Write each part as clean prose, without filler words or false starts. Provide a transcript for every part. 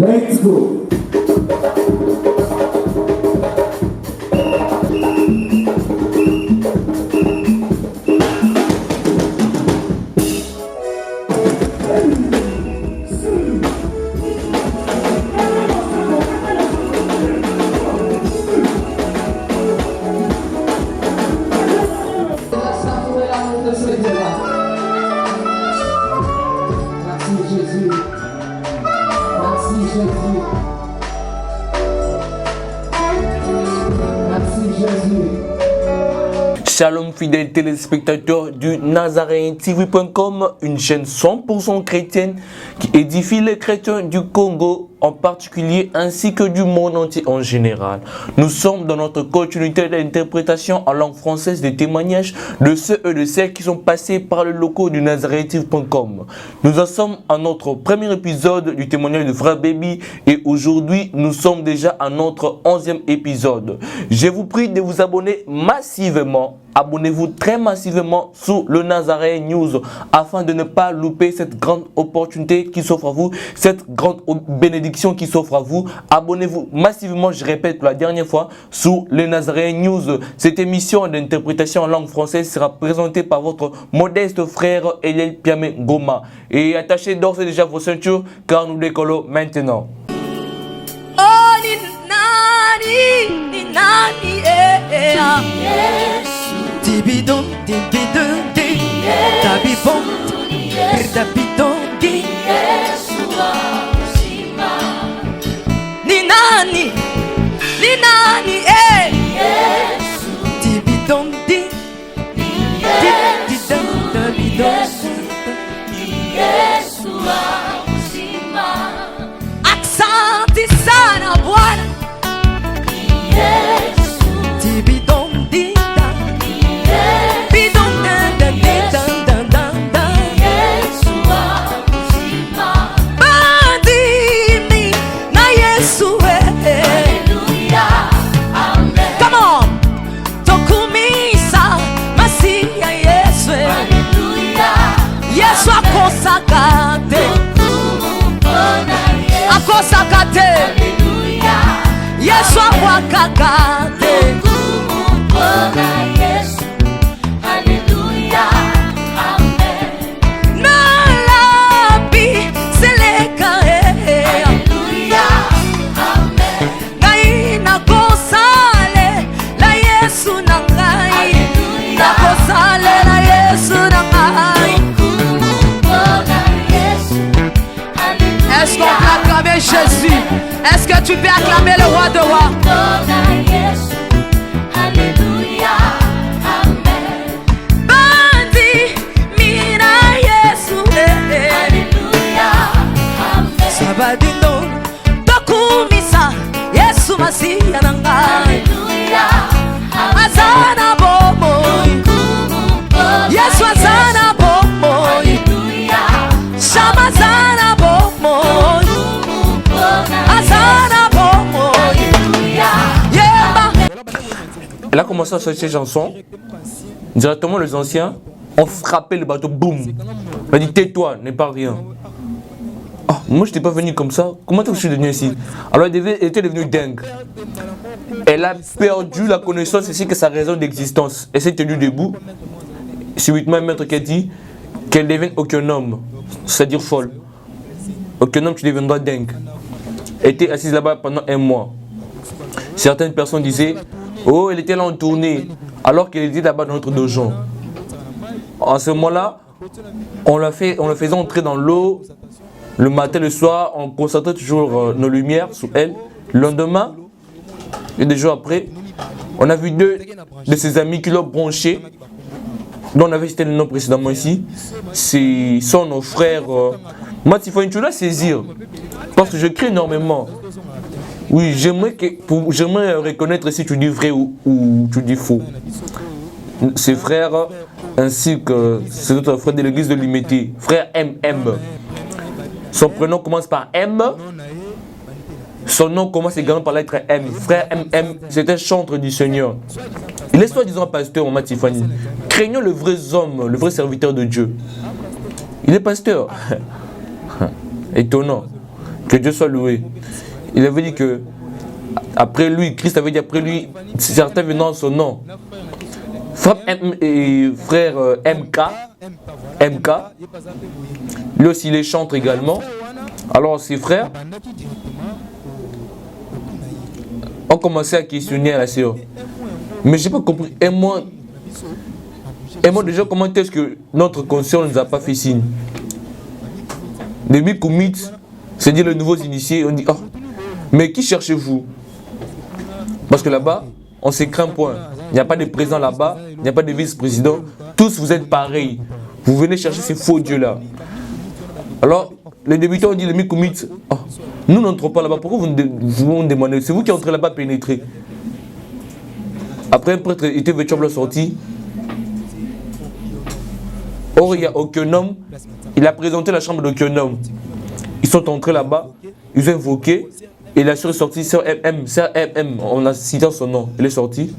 Let's go. Shalom fidèles téléspectateurs du NazaréenTV.com, une chaîne 100% chrétienne qui édifie les chrétiens du Congo en particulier ainsi que du monde entier en général. Nous sommes dans notre continuité d'interprétation en langue française des témoignages de ceux et de celles qui sont passés par le locaux du NazaréenTV.com. Nous en sommes à notre premier épisode du témoignage de Frère Baby et aujourd'hui nous sommes déjà à notre 11e épisode. Je vous prie de vous abonner massivement. Abonnez-vous très massivement sur le Nazarene News afin de ne pas louper cette grande opportunité qui s'offre à vous, cette grande bénédiction qui s'offre à vous. Abonnez-vous massivement, je répète pour la dernière fois, sur le Nazarene News. Cette émission d'interprétation en langue française sera présentée par votre modeste frère Eliel Piamé Goma. Et attachez d'ores et déjà vos ceintures car nous décollons maintenant. Oh, ni nani, Tibidon, tibidon, tabibon, tabidon, ni nani, tibidon, Asante sana Bwana, tibidon. Akosakate Yesu akwakakate Nalabi seleka Ngai nakosale la Yesu nangai Nakosale la Yesu nangai. Est-ce qu'on peut acclamer Jésus? Est-ce que tu peux acclamer le roi de rois? Bandi mina Yesu, sabadindo tokumisa Yesu masiya nangai azana bomo Yesu azana bomo Shamazana bomo azana bomo. Elle a commencé à sortir ces chansons. Directement, les anciens ont frappé le bateau, boum. Elle a dit tais-toi, n'est pas rien. Oh, moi, je n'étais pas venu comme ça. Comment est-ce que je suis devenu ici? Alors, elle était devenue dingue. Elle a perdu la connaissance ainsi que sa raison d'existence. Elle s'est tenue debout. Subitement, un maître qui a dit qu'elle devienne aucun homme, c'est-à-dire folle. Aucun homme, tu deviendras dingue. Elle était assise là-bas pendant un mois. Certaines personnes disaient, oh, elle était là en tournée, alors qu'elle était là-bas dans notre dojo. En ce moment-là, on la faisait entrer dans l'eau, le matin, le soir, on concentrait toujours nos lumières sur elle. Le lendemain, et des jours après, on a vu deux de ses amis qui l'ont branché, dont on avait cité le nom précédemment ici. Ce sont nos frères. Moi, il faut une chose à saisir, parce que je crie énormément. Oui, j'aimerais reconnaître si tu dis vrai ou tu dis faux. Ses frères, ainsi que ses autres frères de l'église de l'Imité, frère MM. Son prénom commence par M. Son nom commence également par la lettre M. Frère MM, c'est un chantre du Seigneur. Il est soi-disant pasteur, Maman Tiffany. Craignons le vrai homme, le vrai serviteur de Dieu. Il est pasteur. Étonnant. Que Dieu soit loué. Il avait dit que après lui, Christ avait dit après lui, certains venant en son nom. Frère MK, lui aussi il chante également. Alors ses frères ont commencé à questionner la sœur. Mais j'ai pas compris. Et moi déjà, comment est-ce que notre conscience ne nous a pas fait signe? Les Mikoumit, c'est-à-dire les nouveaux initiés, on dit, oh, mais qui cherchez-vous? Parce que là-bas, on se craint point. Il n'y a pas de président là-bas, il n'y a pas de vice-président. Tous vous êtes pareils. Vous venez chercher ces faux dieux-là. Alors, les débutants ont dit, les Mikoumit, oh, nous n'entrons pas là-bas. Pourquoi vous nous demandez? C'est vous qui entrez là-bas pénétrer. Après, un prêtre était véritablement sorti. Or, il n'y a aucun homme. Il a présenté la chambre d'aucun homme. Ils sont entrés là-bas, ils ont invoqué, et la sœur est sortie, sœur MM, on a cité son nom, elle est sortie.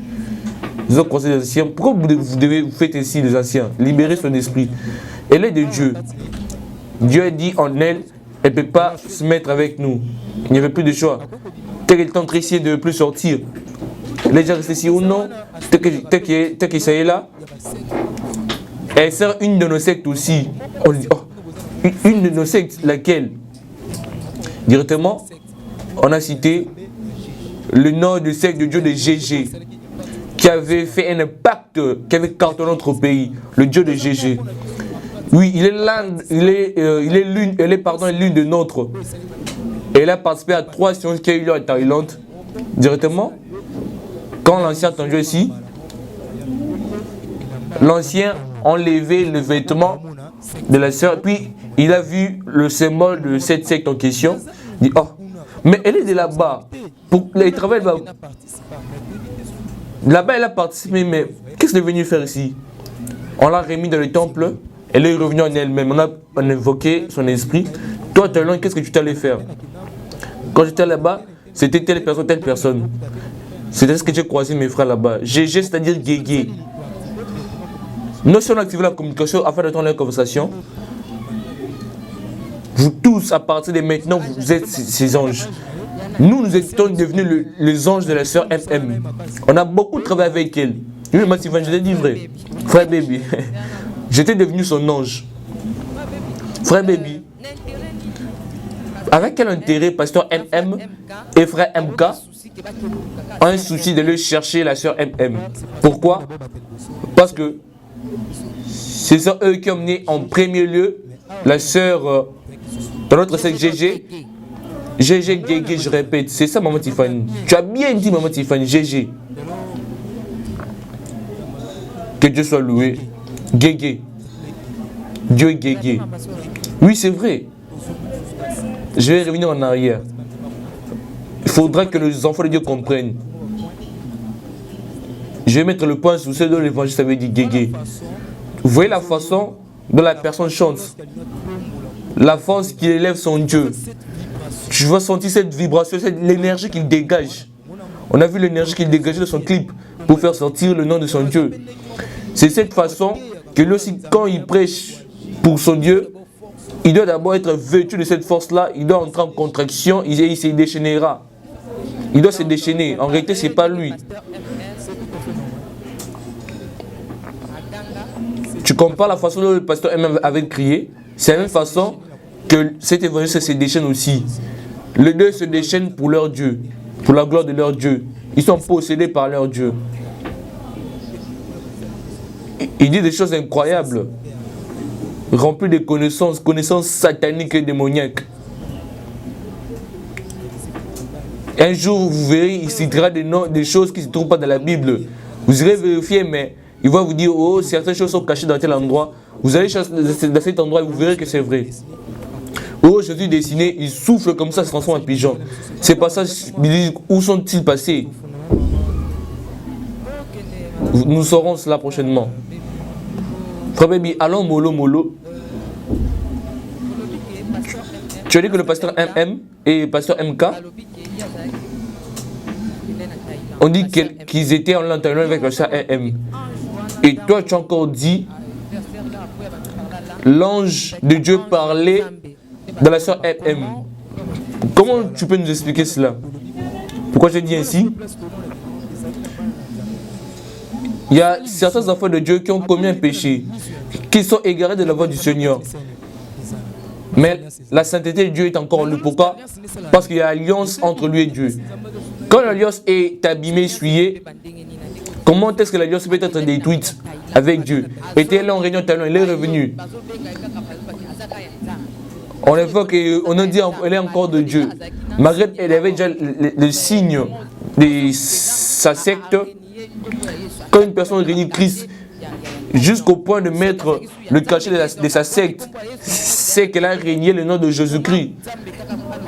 Ils ont croisé les anciens. Pourquoi vous faites ainsi, les anciens? Libérez son esprit. Elle est de Dieu. Dieu a dit en elle, elle ne peut pas se mettre avec nous. Il n'y avait plus de choix. Tel qu'elle est entrée ici, elle ne devait plus sortir. Elle est déjà restée ici ou non, tel que ça est là. Elle sert une de nos sectes aussi. On dit, oh, une de nos sectes, laquelle? Directement, on a cité le nom du secte de Dieu de GG, qui avait fait un impact, qui avait cartonné notre pays, le Dieu de GG. Oui, elle est l'une de nôtres. Elle a participé à 3 séances qui a eu lieu en Thaïlande. Directement, quand l'ancien a entendu ici, l'ancien enlevé le vêtement de la sœur, puis il a vu le symbole de cette secte en question. Il dit, oh, mais elle est de là-bas. Elle travaille là-bas. Là-bas, elle a participé, mais qu'est-ce qu'elle est venue faire ici? On l'a remis dans le temple, elle est revenue en elle-même. On a invoqué son esprit. Toi, Thaïlande, qu'est-ce que tu t'allais faire? Quand j'étais là-bas, c'était telle personne. C'était ce que j'ai croisé mes frères là-bas. GG, c'est-à-dire Guégué. Nous, si on a activé la communication afin d'entendre la conversation, vous tous, à partir de maintenant, vous êtes ces anges. Nous étions devenus les anges de la sœur MM. On a beaucoup travaillé avec elle. Oui, Massivan, je l'ai dit vrai. Frère Baby, j'étais devenu son ange. Frère Baby, avec quel intérêt pasteur MM et frère MK ont un souci de le chercher la sœur MM? Pourquoi? Parce que ce sont eux qui ont mené en premier lieu la sœur dans notre secte GG. GG, Guégué, je répète, c'est ça Maman Tiffany. Tu as bien dit Maman Tiffany, GG. Que Dieu soit loué. Guégué. Dieu est Guégué. Oui, c'est vrai. Je vais revenir en arrière. Il faudra que les enfants de Dieu comprennent. Je vais mettre le point sur ce dont l'évangile avait dit Guégué. Vous voyez la façon dont la personne chante, la force qui élève son Dieu. Tu vas sentir cette vibration, l'énergie qu'il dégage. On a vu l'énergie qu'il dégageait de son clip pour faire sortir le nom de son Dieu. C'est cette façon que lui aussi, quand il prêche pour son Dieu, il doit d'abord être vêtu de cette force-là, il doit entrer en contraction, il se déchaînera. Il doit se déchaîner. En réalité, ce n'est pas lui. Tu compares la façon dont le pasteur M avait crié, c'est la même façon que cet évangile se déchaîne aussi. Les deux se déchaînent pour leur Dieu, pour la gloire de leur Dieu. Ils sont possédés par leur Dieu. Il dit des choses incroyables, remplies de connaissances sataniques et démoniaques. Un jour, vous verrez, il citera des choses qui ne se trouvent pas dans la Bible. Vous irez vérifier, mais il va vous dire, oh, certaines choses sont cachées dans tel endroit. Vous allez chercher dans cet endroit et vous verrez que c'est vrai. Oh, Jésus dessiné, il souffle comme ça, se transforme en pigeon. C'est pas ça, où sont-ils passés? Nous saurons cela prochainement. Frère Baby, allons mollo. Tu as dit que le pasteur MM et le pasteur MK ont dit qu'ils étaient en l'intérieur avec le pasteur MM. Et toi, tu as encore dit l'ange de Dieu parlait dans la sœur MM. Comment tu peux nous expliquer cela? Pourquoi je dis ainsi? Il y a certains enfants de Dieu qui ont commis un péché, qui sont égarés de la voie du Seigneur. Mais la sainteté de Dieu est encore là. Pourquoi? Parce qu'il y a alliance entre lui et Dieu. Quand l'alliance est abîmée, essuyée, comment est-ce que l'alliance peut être détruite avec Dieu? Était là en réunion talent, il est revenu. On évoque et on a dit qu'elle est encore de Dieu. Malgré qu'elle avait déjà le signe de sa secte, quand une personne réunit Christ jusqu'au point de mettre le cachet de sa secte, c'est qu'elle a régné le nom de Jésus-Christ.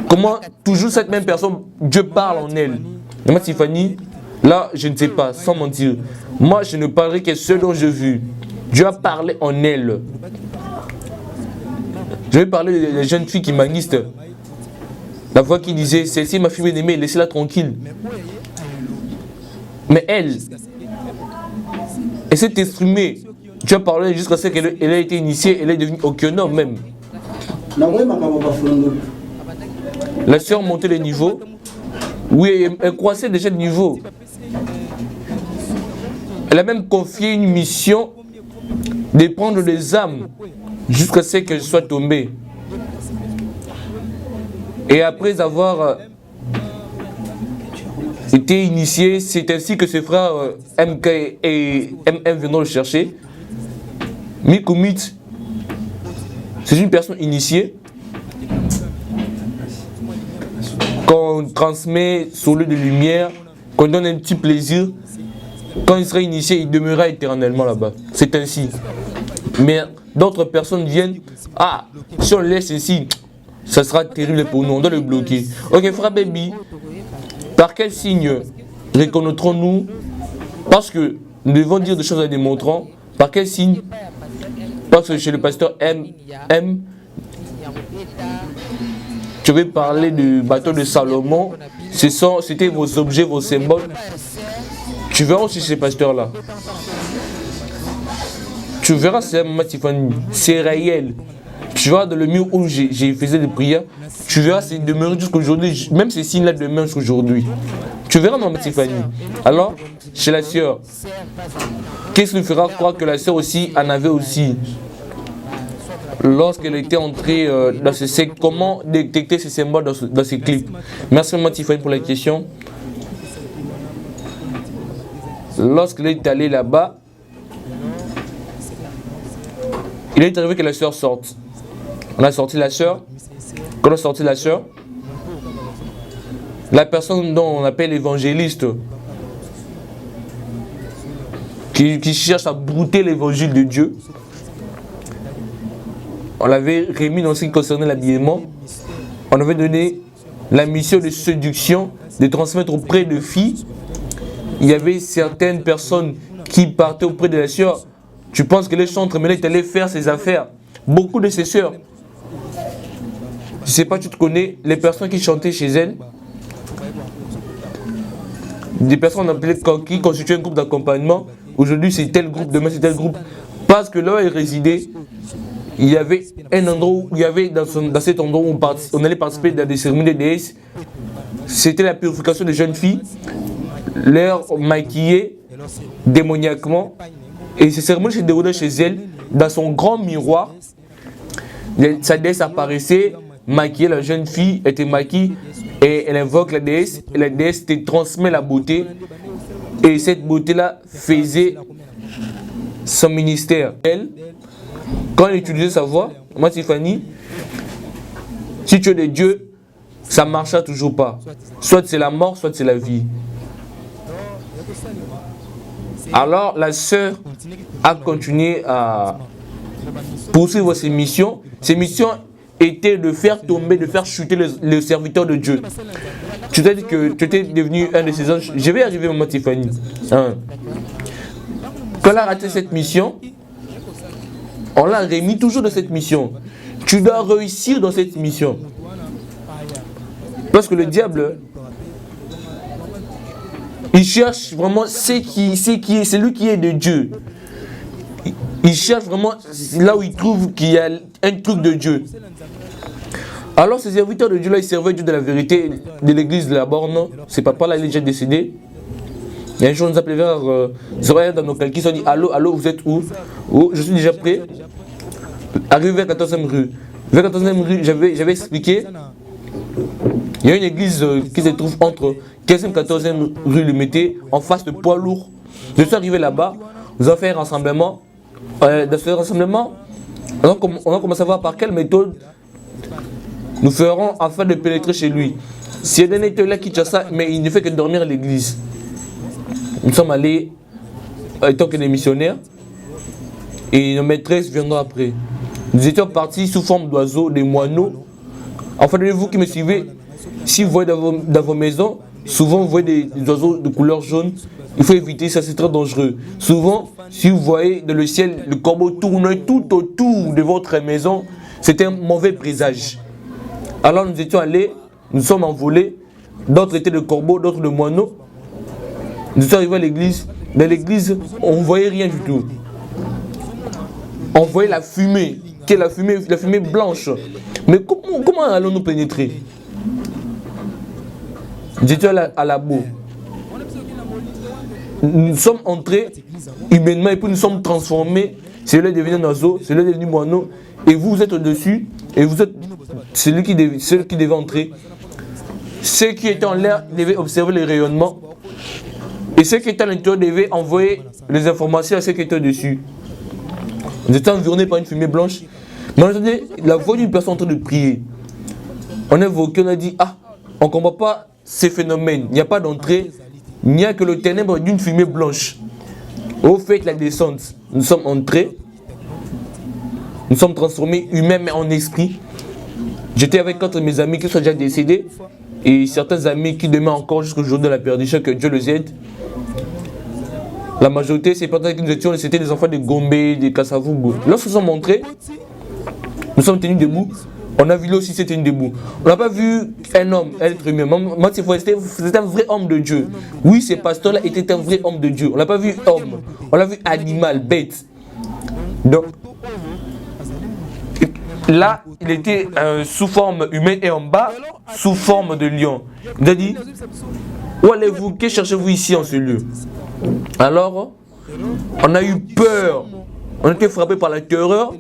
Comment toujours cette même personne, Dieu parle en elle? Moi, Tiffany, là, je ne sais pas, sans mentir. Moi, je ne parlerai que ce dont j'ai vu. Dieu a parlé en elle. Je vais parler de la jeune fille qui maniste. La voix qui disait, celle-ci ma fille bien-aimée, laissez-la tranquille. Mais elle s'est exprimée. Dieu a parlé jusqu'à ce qu'elle a été initiée, elle est devenue aucun homme même. La sœur montait les niveaux. Oui, elle croissait déjà de niveau. Elle a même confié une mission de prendre des âmes jusqu'à ce qu'elle soit tombée. Et après avoir été initié, c'est ainsi que ses frères MK et MM viendront le chercher. Mikumit, c'est une personne initiée qu'on transmet sur l'eau de lumière, qu'on donne un petit plaisir. Quand il sera initié, il demeurera éternellement là-bas. C'est ainsi. Mais d'autres personnes viennent, ah, si on laisse ici, ça sera terrible pour nous, on doit le bloquer. Ok, frère Baby, par quel signe reconnaîtrons-nous? Parce que nous devons dire des choses en démontrant. Par quel signe? Parce que chez le pasteur M, je vais parler du bateau de Salomon. C'était vos objets, vos symboles. Tu verras aussi ces pasteurs-là. Tu verras, c'est réel. Tu verras dans le mur où j'ai fait des prières. Tu verras, c'est demeuré jusqu'aujourd'hui. Même ces signes-là demeurent jusqu'aujourd'hui. Tu verras, maman Tiffany. Alors, chez la sœur, qu'est-ce qui nous fera croire que la sœur aussi en avait aussi? Lorsqu'elle était entrée dans ce secte, comment détecter ces symboles dans ces clips? Merci, maman Tiffany, pour la question. Lorsqu'elle est allée là-bas, il est arrivé que la sœur sorte. On a sorti la sœur. Quand on a sorti la sœur, la personne dont on appelle l'évangéliste, qui cherche à brouter l'évangile de Dieu, on l'avait remis dans ce qui concernait l'habillement. On avait donné la mission de séduction, de transmettre auprès de filles. Il y avait certaines personnes qui partaient auprès de la sœur. Tu penses que les chantres, mais là, tu allais faire ses affaires. Beaucoup de ses sœurs. Je ne sais pas, tu te connais, les personnes qui chantaient chez elles, des personnes appelées qui constituaient un groupe d'accompagnement. Aujourd'hui, c'est tel groupe, demain, c'est tel groupe. Parce que là où elles résidaient, il y avait un endroit où il y avait dans cet endroit où on allait participer dans des cérémonies de déesses. C'était la purification des jeunes filles, leur maquiller démoniaquement. Et ces cérémonies se déroulaient chez elle, dans son grand miroir. Sa déesse apparaissait, maquillée, la jeune fille était maquillée, et elle invoque la déesse, et la déesse te transmet la beauté. Et cette beauté-là faisait son ministère. Elle, quand elle utilisait sa voix, moi Tiffany, si tu es de Dieu, ça ne marchera toujours pas. Soit c'est la mort, soit c'est la vie. Alors la sœur a continué à poursuivre ses missions. Ses missions étaient de faire tomber, de faire chuter les serviteurs de Dieu. Tu t'es dit que tu étais devenu un de ces anges. Je vais arriver, maman Tiffany. Quand elle a raté cette mission, on l'a remis toujours dans cette mission. Tu dois réussir dans cette mission. Parce que le diable, il cherche vraiment c'est lui qui est de Dieu. Il cherche vraiment là où il trouve qu'il y a un truc de Dieu. Alors ces serviteurs de Dieu là, ils servaient Dieu de la vérité de l'église de la borne. C'est papa là, il est déjà décédé. Et un jour, on nous appelait vers 0h dans nos calculs, on dit allô, allô, vous êtes où? Oh, je suis déjà prêt. Arrivé vers 14e rue. Vers 14e rue, j'avais expliqué. Il y a une église qui se trouve entre 15e et 14e rue Le Mété, en face de poids lourd. Je suis arrivé là-bas, nous avons fait un rassemblement. Dans ce rassemblement, on a commencé à voir par quelle méthode nous ferons afin de pénétrer chez lui. Si Eden était là qui ça, mais il ne fait que dormir à l'église. Nous sommes allés, étant que des missionnaires, et nos maîtresses viendront après. Nous étions partis sous forme d'oiseaux, des moineaux. Enfin, vous qui me suivez, si vous voyez dans vos maisons, souvent vous voyez des oiseaux de couleur jaune, il faut éviter ça, c'est très dangereux. Souvent, si vous voyez dans le ciel, le corbeau tourne tout autour de votre maison, c'est un mauvais présage. Alors nous étions allés, nous sommes envolés, d'autres étaient de corbeaux, d'autres de moineaux. Nous sommes arrivés à l'église. Dans l'église, on ne voyait rien du tout. On voyait la fumée, qui est la fumée blanche. Mais comment allons-nous pénétrer? Nous étions à la boue. Nous sommes entrés humainement et puis nous sommes transformés. Celui-là est devenu un oiseau, celui-là est devenu moineau. Et vous êtes au-dessus, et vous êtes celui qui devait entrer. Ceux qui étaient en l'air devaient observer les rayonnements. Et ceux qui étaient à l'intérieur devaient envoyer les informations à ceux qui étaient au-dessus. Nous étions environnés par une fumée blanche. Mais on entendait la voix d'une personne en train de prier. On a évoqué, on a dit, on ne comprend pas ces phénomènes. Il n'y a pas d'entrée, il n'y a que le ténèbre d'une fumée blanche. Au fait, la descente, nous sommes entrés, nous sommes transformés humains mais en esprit. J'étais avec 4 de mes amis qui sont déjà décédés et certains amis qui demeurent encore jusqu'au jour de la perdition, que Dieu les aide. La majorité, c'est pendant que nous étions, c'était des enfants de Gombe, de Kasavubu. Lorsque nous sommes montrés, nous sommes tenus debout. On a vu lui aussi s'est tenu debout. On n'a pas vu un homme, un être humain. Moi, c'était un vrai homme de Dieu. Oui, ce pasteur-là était un vrai homme de Dieu. On n'a pas vu homme, on l'a vu animal, bête. Donc, là, il était sous forme humaine et en bas, sous forme de lion. Il a dit, où allez-vous? Que cherchez-vous ici en ce lieu? Alors, on a eu peur. On a été frappé par la terreur.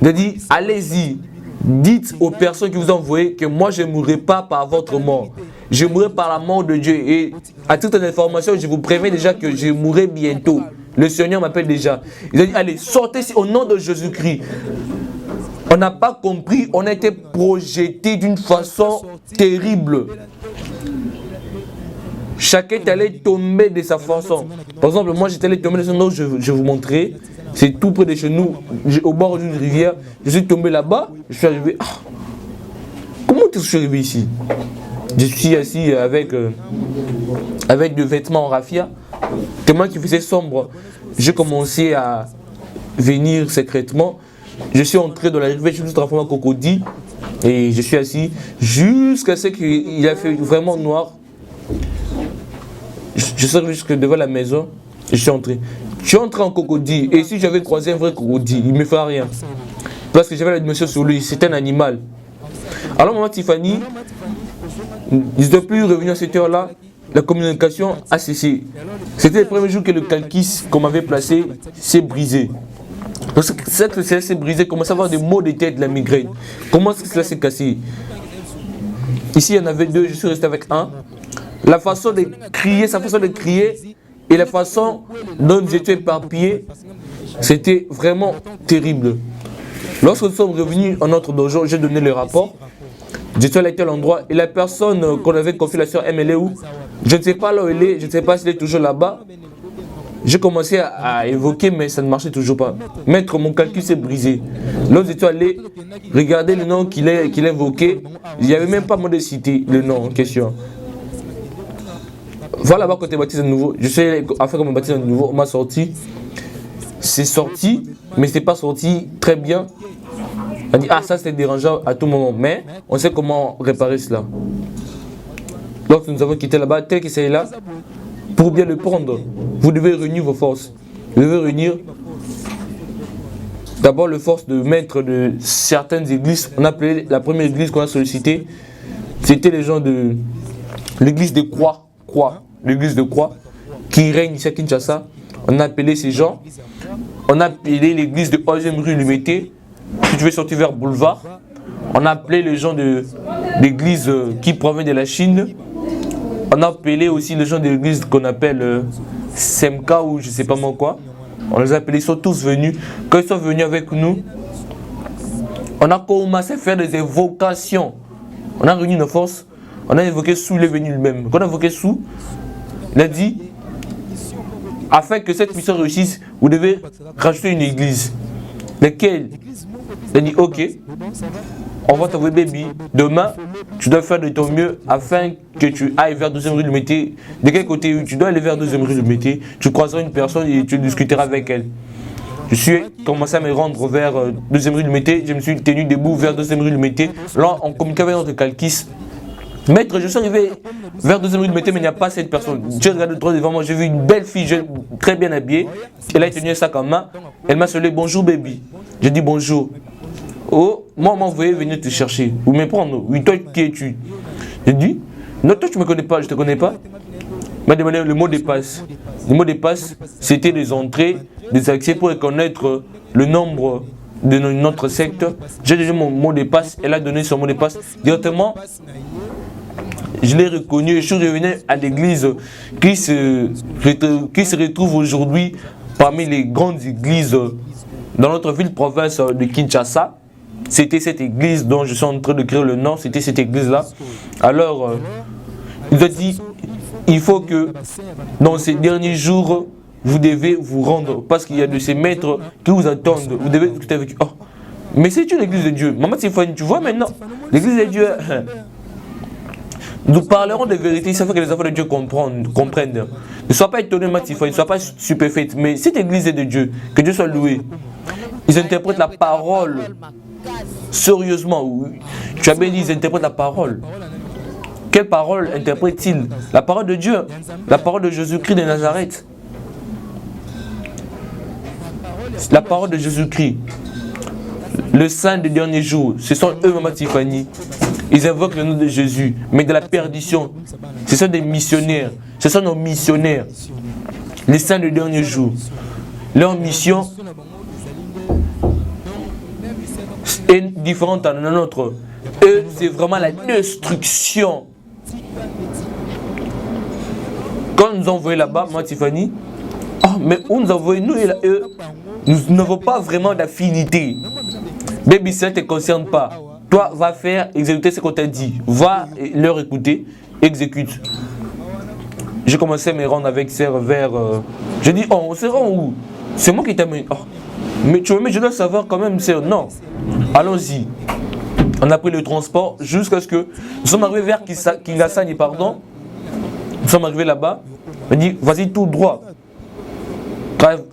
Il a dit, allez-y. Dites aux personnes qui vous ont envoyé que moi je ne mourrai pas par votre mort. Je mourrai par la mort de Dieu. Et à toute information, je vous préviens déjà que je mourrai bientôt. Le Seigneur m'appelle déjà. Il a dit, allez, sortez au nom de Jésus-Christ. On n'a pas compris, on a été projeté d'une façon terrible. Chacun est allé tomber de sa façon. Par exemple, moi j'étais allé tomber de son eau, je vais vous montrer. C'est tout près de chez nous, au bord d'une rivière. Je suis tombé là-bas, je suis arrivé. Comment est-ce que je suis arrivé ici? Je suis assis avec des vêtements en raffia. Tellement qu'il faisait sombre. J'ai commencé à venir secrètement. Je suis entré dans la rivière, je me suis transformé en crocodile. Et je suis assis jusqu'à ce qu'il a fait vraiment noir. Je sors jusque devant la maison. Je suis entré. Je suis entré en crocodile. Et si j'avais croisé un vrai crocodile, il ne me ferait rien. Parce que j'avais la dimension sur lui. C'est un animal. Alors, maman Tiffany, je ne dois plus revenir à cette heure-là. La communication a cessé. C'était le premier jour que le calquis qu'on m'avait placé s'est brisé. Parce que c'est que cela s'est brisé, commence à avoir des maux de tête, de la migraine. Comment est-ce que cela s'est cassé? Ici, il y en avait 2, je suis resté avec un. La façon de crier, sa façon de crier et la façon dont nous étions éparpillés, c'était vraiment terrible. Lorsque nous sommes revenus en notre dojo, j'ai donné le rapport. J'étais à tel endroit et la personne qu'on avait confiée, la soeur M, elle est où? Je ne sais pas là où elle est, je ne sais pas si elle est toujours là-bas. J'ai commencé à évoquer, mais ça ne marchait toujours pas. Maître, mon calcul s'est brisé. Là, nous étions allés regarder le nom qu'il a évoqué. Il n'y avait même pas moi de citer le nom en question. Voilà là-bas quand tu es baptisé de nouveau. Je sais à faire comme un baptême de nouveau, on m'a sorti. C'est sorti, mais ce n'est pas sorti très bien. On a dit, ça c'est dérangeant à tout moment. Mais on sait comment réparer cela. Lorsque nous avons quitté là-bas, tel que c'est là, pour bien le prendre, vous devez réunir vos forces. Vous devez réunir d'abord le force de maître de certaines églises. On appelait la première église qu'on a sollicitée, c'était les gens de l'église de Croix, l'église de Croix, qui règne ici à Kinshasa. On a appelé ces gens. On a appelé l'église de 11e rue Limité. Si tu veux sortir vers Boulevard, on a appelé les gens de l'église qui provient de la Chine. On a appelé aussi les gens de l'église qu'on appelle Semka ou je sais pas moi quoi. On les a appelés, ils sont tous venus. Quand ils sont venus avec nous, on a commencé à faire des évocations. On a réuni nos forces. On a évoqué Sou, il est venu lui-même. Quand on a évoqué Sou, il a dit, afin que cette mission réussisse, vous devez rajouter une église. Laquelle? Il a dit, ok, on va t'envoyer baby. Demain, tu dois faire de ton mieux afin que tu ailles vers 12e rue du Métier. De quel côté tu dois aller vers 12e rue du Métier? Tu croiseras une personne et tu discuteras avec elle. Je suis commencé à me rendre vers 2e rue du Métier. Je me suis tenu debout vers 2e rue du Métier. Là, on communiquait avec notre calquis. Maître, je suis arrivé vers 2e rue du Métier, mais il n'y a pas cette personne. J'ai regardé le droit devant moi, j'ai vu une belle fille jeune, très bien habillée. Elle a tenu un sac en main. Elle m'a salué, bonjour baby. J'ai dit bonjour. Oh, moi, on m'a envoyé venir te chercher. Ou me prendre. Oui, toi, qui es-tu? J'ai dit, non, toi, tu ne me connais pas, je ne te connais pas. Il m'a demandé le mot de passe. Le mot de passe, c'était des entrées, des accès pour reconnaître le nombre de notre secte. J'ai donné mon mot de passe, elle a donné son mot de passe. Directement, je l'ai reconnu et je suis revenu à l'église qui se retrouve aujourd'hui parmi les grandes églises dans notre ville-province de Kinshasa. C'était cette église dont je suis en train de créer le nom, c'était cette église-là. Alors, il nous a dit, il faut que dans ces derniers jours, vous devez vous rendre, parce qu'il y a de ces maîtres qui vous attendent. Vous devez discuter avec eux. Oh, mais c'est une église de Dieu. Maman Tiffany, tu vois maintenant, l'église de Dieu, nous parlerons de vérité, ça fait que les enfants de Dieu comprennent. Ne sois pas étonné, Maman Tiffany, ne sois pas stupéfaite, mais cette église est de Dieu, que Dieu soit loué. Ils interprètent la parole sérieusement. Oui. Tu as bien dit, ils interprètent la parole. Quelle parole interprètent-ils? La parole de Dieu, la parole de Jésus-Christ de Nazareth. La parole de Jésus-Christ. Le saint des derniers jours, ce sont eux, Maman Tiffany. Ils invoquent le nom de Jésus, mais de la perdition. Ce sont des missionnaires. Ce sont nos missionnaires. Les saints des derniers jours. Leur mission est différente à la nôtre. Eux, c'est vraiment la destruction. Quand nous envoyons là-bas, moi Tiffany, oh, mais où nous envoyons, nous et eux, nous n'avons pas vraiment d'affinité. Baby, ça ne te concerne pas. Toi, va faire, exécuter ce qu'on t'a dit. Va leur écouter, exécute. J'ai commencé à me rendre avec ces vers. Je dis, oh, on se rend où? C'est moi qui t'amène. Oh. Mais tu vois, mais je dois savoir quand même, c'est non. Allons-y. On a pris le transport jusqu'à ce que nous sommes arrivés vers Kingasagne, pardon. Nous sommes arrivés là-bas. On dit, vas-y tout droit.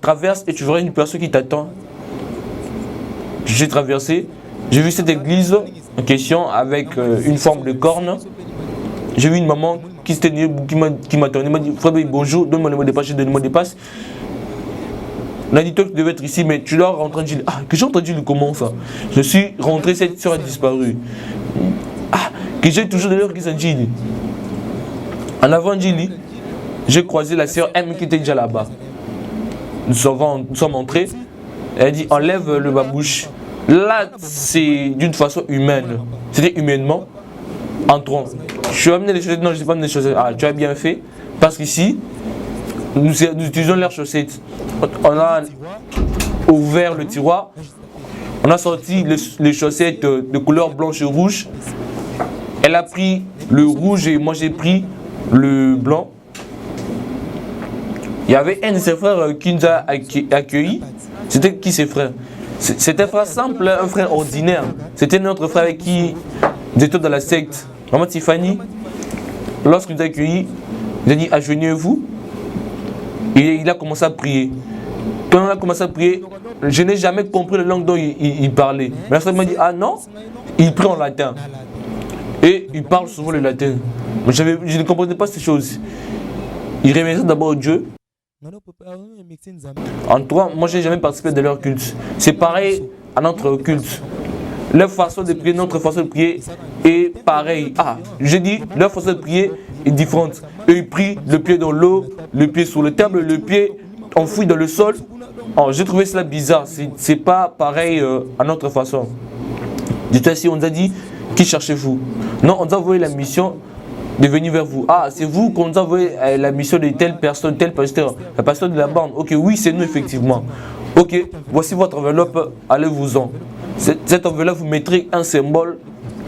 Traverse et tu verras une personne qui t'attend. J'ai traversé. J'ai vu cette église en question avec une forme de corne. J'ai vu une maman qui m'attendait, m'a dit, frère, bonjour, donne-moi le mot de passe, donne-moi le mot de passe. On a dit, toi tu devais être ici, mais tu dois rentrer en Gilles. Ah, que j'ai entendu comment ça? Je suis rentré, cette soeur a disparu. Ah, que j'ai toujours de l'heure qui s'en Gilles. En avant Gilles, j'ai croisé la sœur M qui était déjà là-bas. Nous sommes entrés. Elle a dit, enlève le babouche. Là, c'est d'une façon humaine. C'était humainement. Entrons. Je suis amené les chaussettes. Non, je ne sais pas amené les chaussettes. Ah, tu as bien fait. Parce qu'ici, nous utilisons leurs chaussettes. On a ouvert le tiroir. On a sorti les chaussettes de couleur blanche et rouge. Elle a pris le rouge et moi j'ai pris le blanc. Il y avait un de ses frères qui nous a accueillis. C'était qui ses frères? C'était un frère simple, un frère ordinaire. C'était notre frère avec qui nous étions dans la secte. Maman Tiffany, lorsqu'il nous a accueillis, il a dit agenouillez-vous. Et il a commencé à prier. Quand on a commencé à prier, je n'ai jamais compris la langue dont il parlait. Mais la frère m'a dit ah non, il prie en latin. Et il parle souvent le latin. Mais je ne comprenais pas ces choses. Il remercie d'abord Dieu. En tout cas, moi, j'ai jamais participé de leur culte. C'est pareil à notre culte. Leur façon de prier, notre façon de prier est pareille. Ah, j'ai dit, leur façon de prier est différente. Eux, ils prient le pied dans l'eau, le pied sur le table, le pied enfoui dans le sol. Oh, j'ai trouvé cela bizarre. C'est pas pareil à notre façon. Dis-toi ici, on nous a dit, qui cherchez-vous? Non, on nous a envoyé la mission de venir vers vous. Ah, c'est vous qu'on nous a envoyé la mission de telle personne, tel pasteur, la pasteur de la bande. Ok, oui, c'est nous effectivement. Ok, voici votre enveloppe, allez-vous-en. Cette enveloppe, vous mettrez un symbole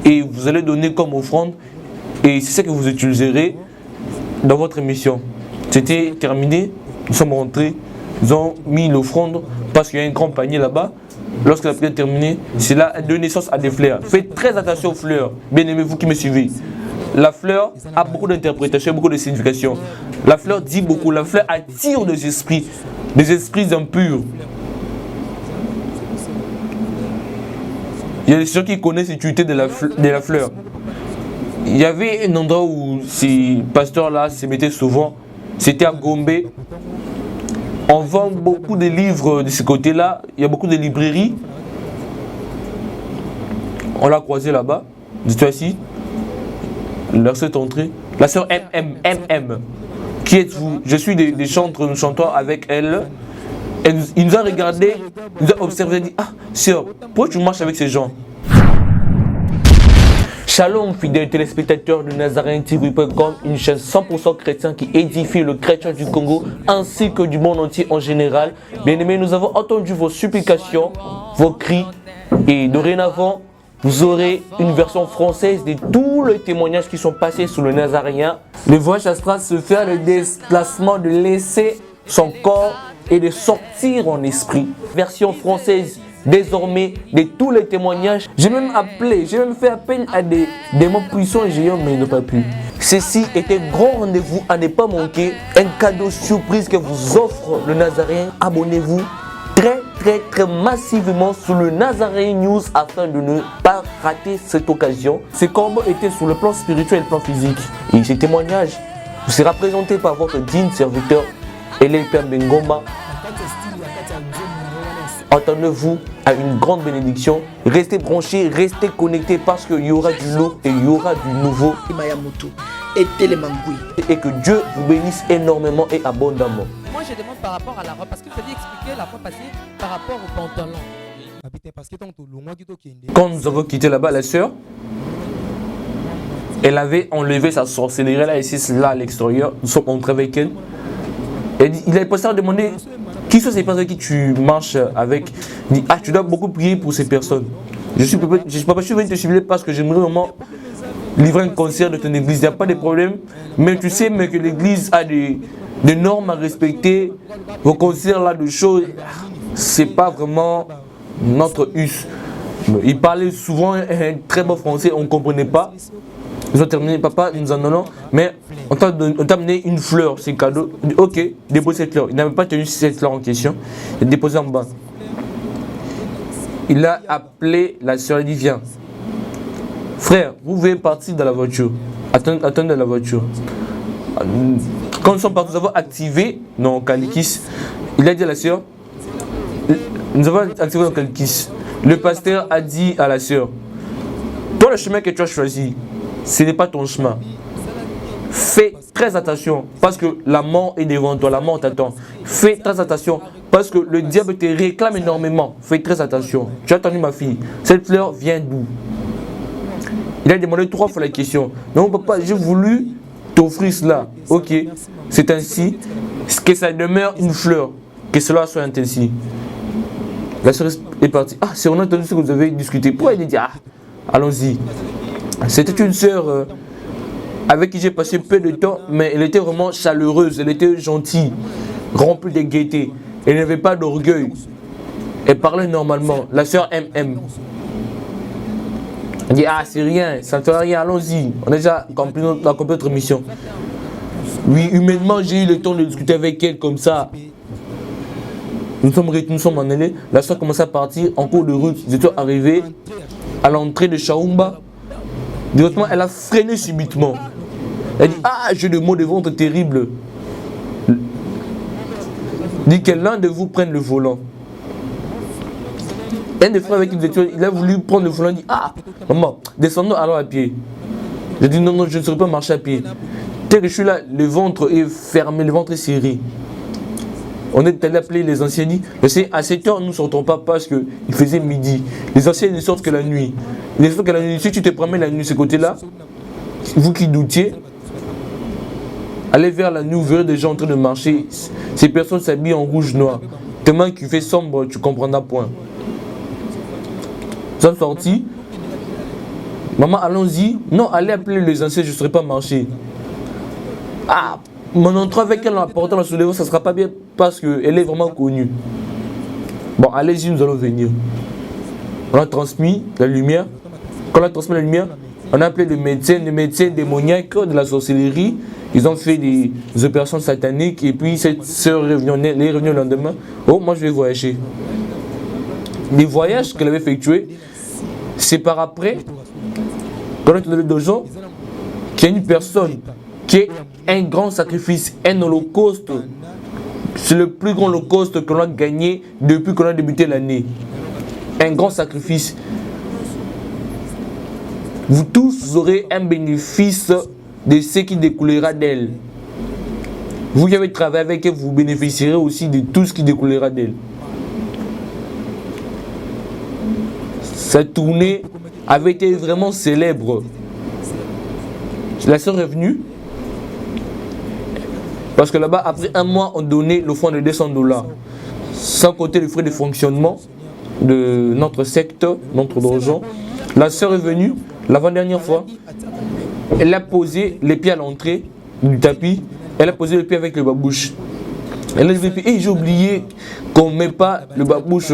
et vous allez donner comme offrande. Et c'est ça que vous utiliserez dans votre mission. C'était terminé, nous sommes rentrés, nous avons mis l'offrande parce qu'il y a un grand panier là-bas. Lorsque la prière est terminée, cela a donné naissance à des fleurs. Faites très attention aux fleurs, bien aimés vous qui me suivez. La fleur a beaucoup d'interprétations, beaucoup de significations. La fleur dit beaucoup, la fleur attire des esprits impurs. Il y a des gens qui connaissent l'utilité de la fleur. Il y avait un endroit où ces pasteurs-là se mettaient souvent, c'était à Gombe. On vend beaucoup de livres de ce côté-là, il y a beaucoup de librairies. On l'a croisé là-bas, dis-toi ici. La sœur est entrée. La sœur MM. Qui êtes-vous? Je suis des chantres, nous chantons avec elle. Il nous a regardé, il nous a observé et dit, ah, sœur, pourquoi tu marches avec ces gens? Shalom, fidèles téléspectateurs de NazarienTV.com, une chaîne 100% chrétienne qui édifie le chrétien du Congo ainsi que du monde entier en général. Bien-aimés, nous avons entendu vos supplications, vos cris et dorénavant, vous aurez une version française de tous les témoignages qui sont passés sur le Nazarien. Le voyage astral se fait le déplacement de laisser son corps et de sortir en esprit. Version française désormais de tous les témoignages. J'ai même fait appel à des démons puissants et géants, mais ils n'ont pas pu. Ceci est un grand rendez-vous à ne pas manquer. Un cadeau surprise que vous offre le Nazarien. Abonnez-vous très massivement sur le Nazarien News afin de ne pas rater cette occasion. Ces combats étaient sur le plan spirituel et le plan physique. Et ces témoignages vous sera présenté par votre digne serviteur, Elie-Père Bengoma. Attendez-vous à une grande bénédiction. Restez branchés, restez connectés parce qu'il y aura du lourd et il y aura du nouveau. Et que Dieu vous bénisse énormément et abondamment. Moi je demande par rapport à la robe, parce que vous avez expliqué la fois passée par rapport au pantalon. Quand nous avons quitté là-bas, la sœur, elle avait enlevé sa sorcellerie là, ici, là à l'extérieur. Nous sommes entrés avec elle. Et il avait passé à demander qui sont ces personnes avec qui tu marches avec. Il dit, ah, tu dois beaucoup prier pour ces personnes. Je suis venu te suivre parce que j'aimerais vraiment livrer un concert de ton église. Il n'y a pas de problème. Mais tu sais mais que l'église a des normes à respecter. Vos concerts là de choses, c'est pas vraiment notre us. Il parlait souvent un très bon français, on ne comprenait pas. Ils ont terminé, papa, nous en donnons, mais on t'a amené une fleur, c'est cadeau. Ok, dépose cette fleur. Il n'avait pas tenu cette fleur en question, il l'a déposé en bas. Il a appelé la soeur, il dit viens. Frère, vous pouvez partir dans la voiture. Attendez dans la voiture. Quand nous sommes partis, nous avons activé nos Calikis. Il a dit à la soeur, nous avons activé nos Calikis. Le pasteur a dit à la soeur, toi le chemin que tu as choisi, ce n'est pas ton chemin. Fais très attention parce que la mort est devant toi, la mort t'attend. Fais très attention parce que le diable te réclame énormément. Fais très attention. Tu as entendu ma fille, cette fleur vient d'où? Il a demandé 3 fois la question. Non papa, j'ai voulu t'offrir cela. Ok, c'est ainsi. Que ça demeure une fleur. Que cela soit ainsi. La soeur est partie. Ah, c'est on a entendu ce que vous avez discuté. Pourquoi il dit ah, allons-y. C'était une sœur avec qui j'ai passé peu de temps, mais elle était vraiment chaleureuse, elle était gentille, remplie de gaieté. Elle n'avait pas d'orgueil. Elle parlait normalement. La sœur MM. Elle dit ah c'est rien, ça ne fait rien, allons-y. On a déjà accompli notre mission. Oui, humainement j'ai eu le temps de discuter avec elle comme ça. Nous sommes en allés. La sœur commençait à partir en cours de route. Ils étaient arrivés à l'entrée de Chaoumba. Directement, elle a freiné subitement. Elle dit ah j'ai des maux de ventre terribles. dit que l'un de vous prenne le volant. Un des frères avec qui nous étions, il a voulu prendre le volant, il dit, ah, maman, descendons alors à pied. J'ai dit, non, non, je ne saurais pas marcher à pied. Dès que je suis là, le ventre est fermé, le ventre est serré. On est allé appeler les anciens, dit, à 7 heures, nous ne sortons pas parce qu'il faisait midi. Les anciens ne sortent que la nuit. Ils ne sortent que la nuit. Si tu te promènes la nuit de ce côté-là, vous qui doutiez, allez vers la nuit, vous verrez des gens en train de marcher. Ces personnes s'habillent en rouge-noir. Tellement qu'il fait sombre, tu ne comprendras point. Nous sommes sortis. Maman, allons-y. Non, allez appeler les anciens, je ne saurais pas marcher. Ah, mon entrée avec elle en apportant la soulèvement, ça ne sera pas bien parce qu'elle est vraiment connue. Bon, allez-y, nous allons venir. On a transmis la lumière. Quand on a transmis la lumière, on a appelé les médecins démoniaques de la sorcellerie. Ils ont fait des opérations sataniques et puis cette sœur est revenue le lendemain. Oh, moi je vais voyager. Les voyages qu'elle avait effectués, c'est par après, quand on est dans le dojo, qu'il y a une personne qui est un grand sacrifice, un holocauste. C'est le plus grand holocauste que l'on a gagné depuis qu'on a débuté l'année. Un grand sacrifice. Vous tous aurez un bénéfice de ce qui découlera d'elle. Vous qui avez travaillé avec elle, vous bénéficierez aussi de tout ce qui découlera d'elle. Cette tournée avait été vraiment célèbre. La sœur est venue. Parce que là-bas, après un mois, on donnait le fonds de $200. Sans compter les frais de fonctionnement de notre secte, notre donjon. La sœur est venue, l'avant-dernière fois. Elle a posé les pieds à l'entrée du tapis. Elle a posé les pieds avec le babouche. Elle a dit, hey, j'ai oublié qu'on ne met pas le babouche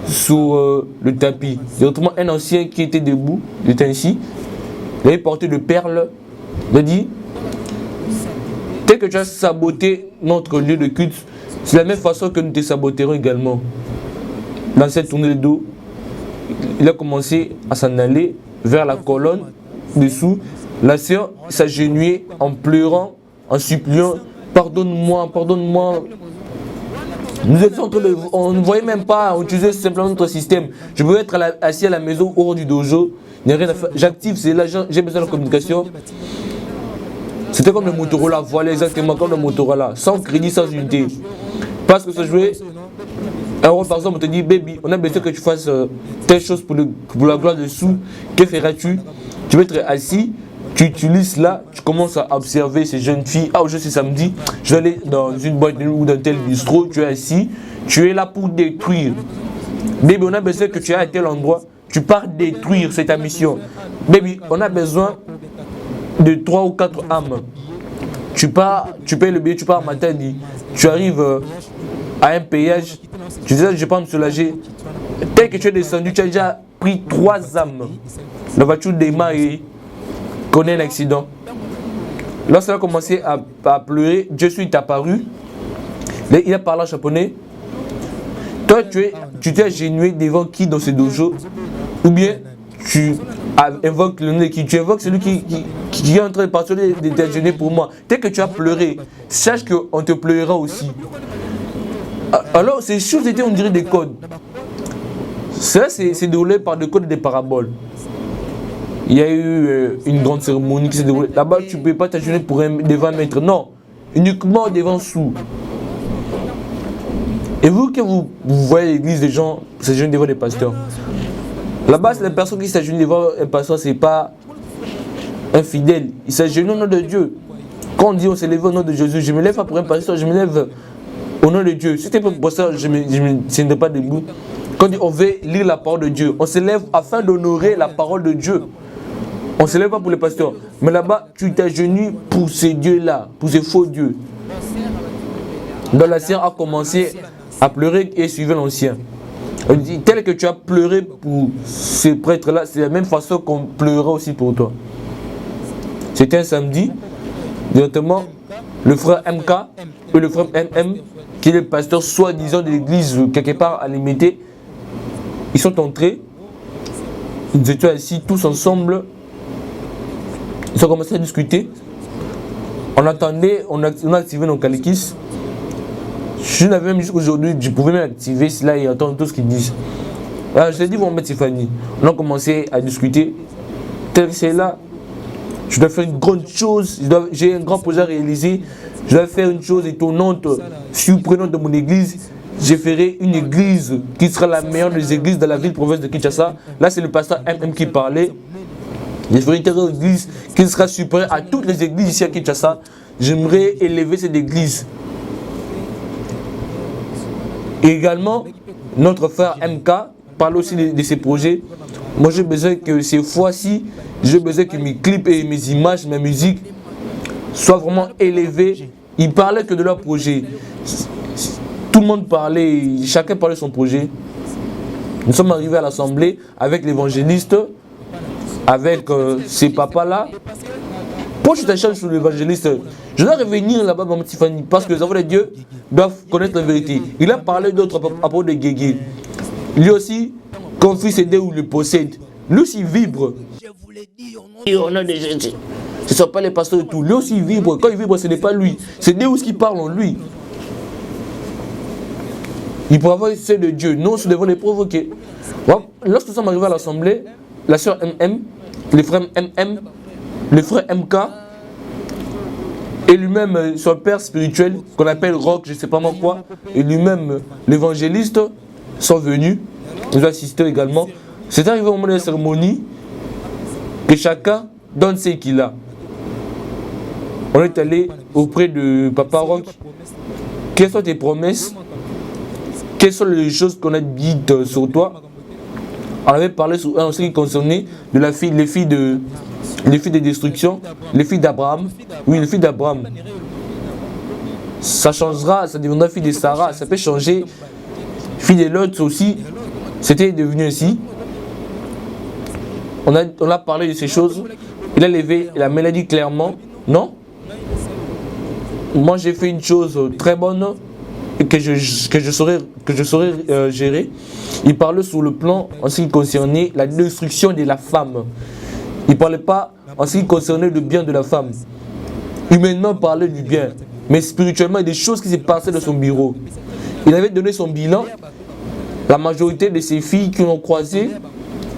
sur le tapis. Et autrement, un ancien qui était debout, il était ainsi. Il avait porté de perles. Il a dit, dès que tu as saboté notre lieu de culte, c'est la même façon que nous te saboterons également. Dans cette tournée de dos, il a commencé à s'en aller vers la colonne dessous. La sœur s'agenouillait en pleurant, en suppliant, pardonne-moi, pardonne-moi. Nous étions en train de, on ne voyait même pas, on utilisait simplement notre système. Je pouvais être assis à la maison hors du dojo, il n'y a rien à faire. J'active, c'est là, j'ai besoin de communication. C'était comme le Motorola, voilà exactement comme le Motorola, sans crédit, sans unité. Parce que ça jouait, alors par exemple on te dit, baby, on a besoin que tu fasses telle chose pour la gloire dessous, que feras-tu? Tu veux être assis, tu utilises là, tu commences à observer ces jeunes filles. Ah, aujourd'hui c'est samedi, je vais aller dans une boîte ou dans tel bistrot, tu es assis, tu es là pour détruire. Baby, on a besoin que tu ailles à tel endroit, tu pars détruire, c'est ta mission. Baby, on a besoin de 3 ou 4 âmes. Tu pars, tu payes le billet, tu pars à Matadi, tu arrives à un péage, tu dis, je vais pas me soulager. Tel que tu es descendu, tu as déjà pris 3 âmes. La voiture démarre et connaît un accident. Lorsqu'elle a commencé à pleurer, Dieu est apparu. Il a parlé en japonais. Toi, tu t'es agenouillé devant qui dans ce dojo? Ou bien tu invoques le nom de qui? Tu invoques celui qui est en train de partir de t'agenouiller pour moi. Dès que tu as pleuré, sache qu'on te pleurera aussi. Alors, ces choses étaient, on dirait, des codes. Ça, c'est déroulé par des codes et des paraboles. Il y a eu une grande cérémonie qui s'est déroulée. Là-bas, tu ne peux pas t'agenouiller devant un maître. Non, uniquement devant sous. Et vous, que vous voyez l'église des gens s'agenouiller devant des pasteurs. Là-bas, c'est la personne qui s'agenouille devant un pasteur, ce n'est pas un fidèle. Il s'agenouille au nom de Dieu. Quand on dit on s'est levé au nom de Jésus, je me lève pas pour un pasteur, je me lève au nom de Dieu. Si c'était pas pour ça, je ne tiendrai pas debout. Quand on veut lire la parole de Dieu, on se lève afin d'honorer la parole de Dieu. On ne se lève pas pour les pasteurs. Mais là-bas, tu t'agenouilles pour ces dieux-là, pour ces faux dieux. Donc la sœur a commencé à pleurer et suivait l'ancien. On dit, tel que tu as pleuré pour ces prêtres-là, c'est la même façon qu'on pleurera aussi pour toi. C'était un samedi. Directement, le frère MK et le frère MM, qui est le pasteur soi-disant de l'église quelque part à Limité, ils sont entrés. Ils étaient assis tous ensemble. Ils ont commencé à discuter. On attendait, on a activé nos calékis. Je n'avais même jusqu'à aujourd'hui, je pouvais même activer cela et entendre tout ce qu'ils disent. Alors, je l'ai dit, mon maître Tiffany. On a commencé à discuter. Tel que c'est là, je dois faire une grande chose, j'ai un grand projet à réaliser. Je dois faire une chose étonnante, surprenante de mon église. Je ferai une église qui sera la meilleure des églises de la ville province de Kinshasa. Là, c'est le pasteur MM qui parlait. Je ferai une église qui sera supérieure à toutes les églises ici à Kinshasa. J'aimerais élever cette église. Et également, notre frère MK parle aussi de ses projets. Moi, j'ai besoin que ces fois-ci, j'ai besoin que mes clips et mes images, ma musique soient vraiment élevés. Ils parlaient que de leur projet. Tout le monde parlait, chacun parlait de son projet. Nous sommes arrivés à l'assemblée avec l'évangéliste, avec ces papas-là. Pourquoi je t'achète sur l'évangéliste? Je dois revenir là-bas, Maman Tiffany, parce que les enfants de Dieu doivent connaître la vérité. Il a parlé d'autres à propos de Guégué. Lui aussi, confie ses dés ou le possède. Lui aussi vibre. Et on a des gens. Ce ne sont pas les pasteurs et tout. Lui aussi vibre. Quand il vibre, ce n'est pas lui. C'est Dieu qui parle en lui. Il pourrait avoir ceux de Dieu. Nous, nous devons les provoquer. Lorsque nous sommes arrivés à l'assemblée, la sœur MM, les frères MM, le frère MK, et lui-même, son père spirituel, qu'on appelle Rock, je ne sais pas moi quoi, et lui-même, l'évangéliste, sont venus. Nous assistons également. C'est arrivé au moment de la cérémonie que chacun donne ce qu'il a. On est allé auprès de Papa Rock. Quelles sont tes promesses? Quelles sont les choses qu'on a dites sur toi? On avait parlé en ce qui concernait de les filles de destruction, les filles d'Abraham. Oui, les filles d'Abraham. Ça changera, ça deviendra fille de Sarah. Ça peut changer. Fille de Lot aussi. C'était devenu ainsi. On a parlé de ces choses. Il a levé la maladie clairement. Non? Moi, j'ai fait une chose très bonne que je saurais gérer. Il parlait sur le plan en ce qui concernait la destruction de la femme. Il ne parlait pas en ce qui concernait le bien de la femme. Humainement, il parlait du bien. Mais spirituellement, il y a des choses qui s'est passées dans son bureau. Il avait donné son bilan. La majorité de ses filles qui l'ont croisé,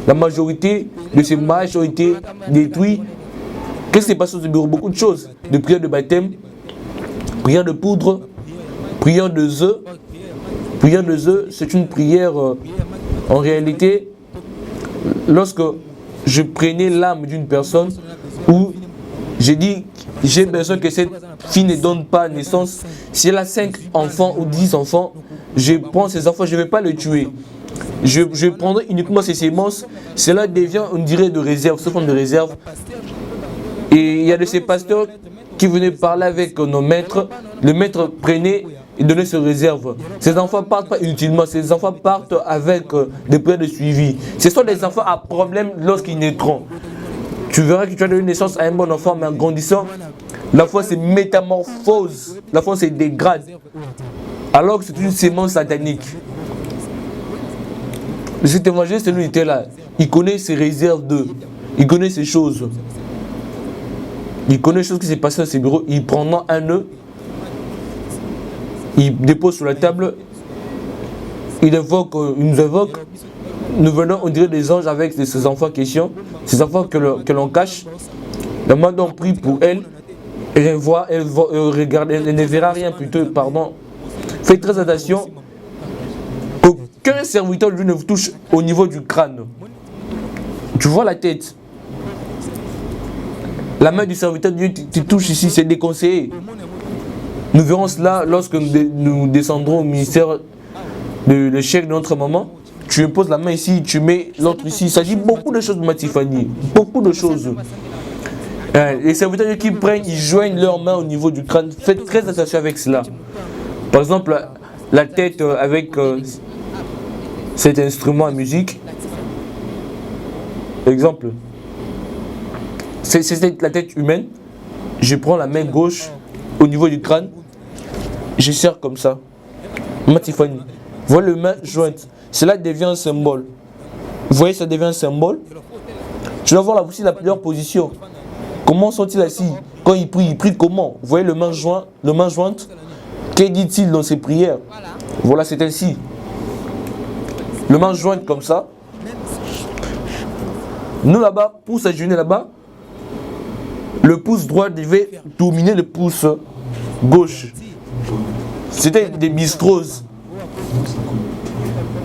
la majorité de ses mariages ont été détruits. Qu'est-ce qui s'est passé dans ce bureau? Beaucoup de choses. De prières de baptême, prières de poudre, prières de œufs. Prière de œufs, c'est une prière en réalité, lorsque je prenais l'âme d'une personne où j'ai dit j'ai besoin que cette fille ne donne pas naissance. Si elle a 5 enfants ou 10 enfants, je prends ces enfants, je ne vais pas les tuer. Je prendrai uniquement ces sémences. Cela devient, on dirait, de réserve, sous forme de réserve. Et il y a de ces pasteurs qui venaient parler avec nos maîtres. Le maître prenait et donnait ses réserves. Ces enfants ne partent pas inutilement, ces enfants partent avec des prières de suivi. Ce sont des enfants à problème lorsqu'ils naîtront. Tu verras que tu as donné naissance à un bon enfant, mais en grandissant, la foi se métamorphose, la foi se dégrade. Alors que c'est une sémence satanique. Cet évangéliste, lui, était là. Il connaît ses réserves d'eux. Il connaît ces choses. Il connaît les choses qui s'est passées dans ses bureaux. Il prend un œuf. Il dépose sur la table. Il nous évoque. Nous venons, on dirait, des anges avec ces enfants en question. Ces enfants que l'on cache. La main on prie pour elle. Et elle regarde, elle ne verra rien plutôt, pardon. Faites très attention. Qu'un serviteur de Dieu ne vous touche au niveau du crâne. Tu vois la tête. La main du serviteur de Dieu te touche ici, c'est déconseillé. Nous verrons cela lorsque nous descendrons au ministère de l'échec de notre maman. Tu poses la main ici, tu mets l'autre ici. Ça dit beaucoup de choses, ma Tiffany. Beaucoup de choses. Les serviteurs de Dieu qui prennent, ils joignent leurs mains au niveau du crâne. Faites très attention avec cela. Par exemple, la tête avec cet instrument à musique. Exemple. C'est la tête humaine. Je prends la main gauche au niveau du crâne. Je serre comme ça. Ma Tiffany. Voilà les mains jointes. Cela devient un symbole. Vous voyez, ça devient un symbole. Tu dois voir là aussi leur position. Comment sont-ils assis? Quand ils prient comment? Vous voyez les mains jointes? Que dit-il dans ses prières? Voilà, c'est ainsi. Le main jointe comme ça. Nous là-bas, pour s'agenouiller là-bas, le pouce droit devait dominer le pouce gauche. C'était des bistroses.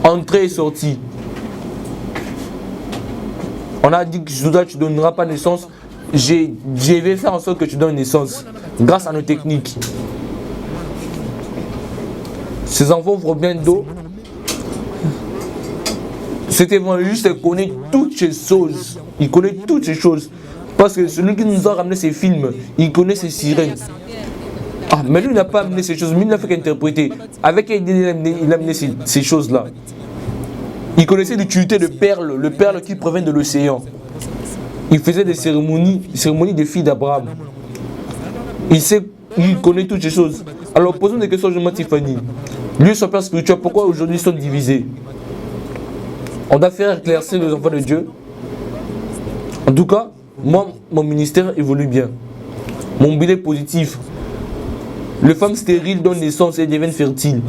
Entrée et sortie. On a dit que tu ne donneras pas naissance. Je vais faire en sorte que tu donnes naissance. Grâce à nos techniques. Ces enfants vont bien d'eau. Cet évangéliste connaît toutes ces choses. Il connaît toutes ces choses. Parce que celui qui nous a ramené ces films, il connaît ces sirènes. Ah, mais lui, il n'a pas amené ces choses, mais il n'a fait qu'interpréter. Avec elle, il a amené ces choses-là. Il connaissait l'utilité de perles, le perle qui provient de l'océan. Il faisait des cérémonies des filles d'Abraham. Il connaît toutes ces choses. Alors, posons des questions à Tiffany. Lui et son père spirituel, pourquoi aujourd'hui ils sont divisés? On doit faire éclaircir les enfants de Dieu. En tout cas, moi, mon ministère évolue bien. Mon bilan est positif. Les femmes stériles donnent naissance et deviennent fertiles.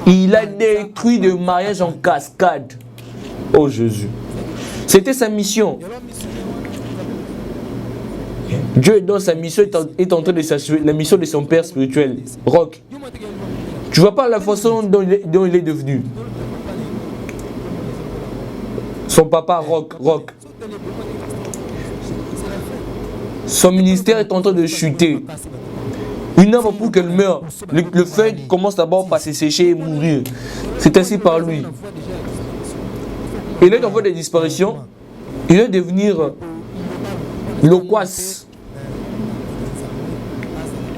Il a détruit des mariages en cascade. Oh Jésus. C'était sa mission. Dieu, dans sa mission, est en train de s'assurer la mission de son père spirituel, Rock. Tu vois pas la façon dont il est devenu. Son papa, Rock. Son ministère est en train de chuter. Une âme pour qu'elle meure, le feu commence d'abord par se sécher et mourir. C'est ainsi par lui. Il est en voie de disparition. Il va devenir loquace.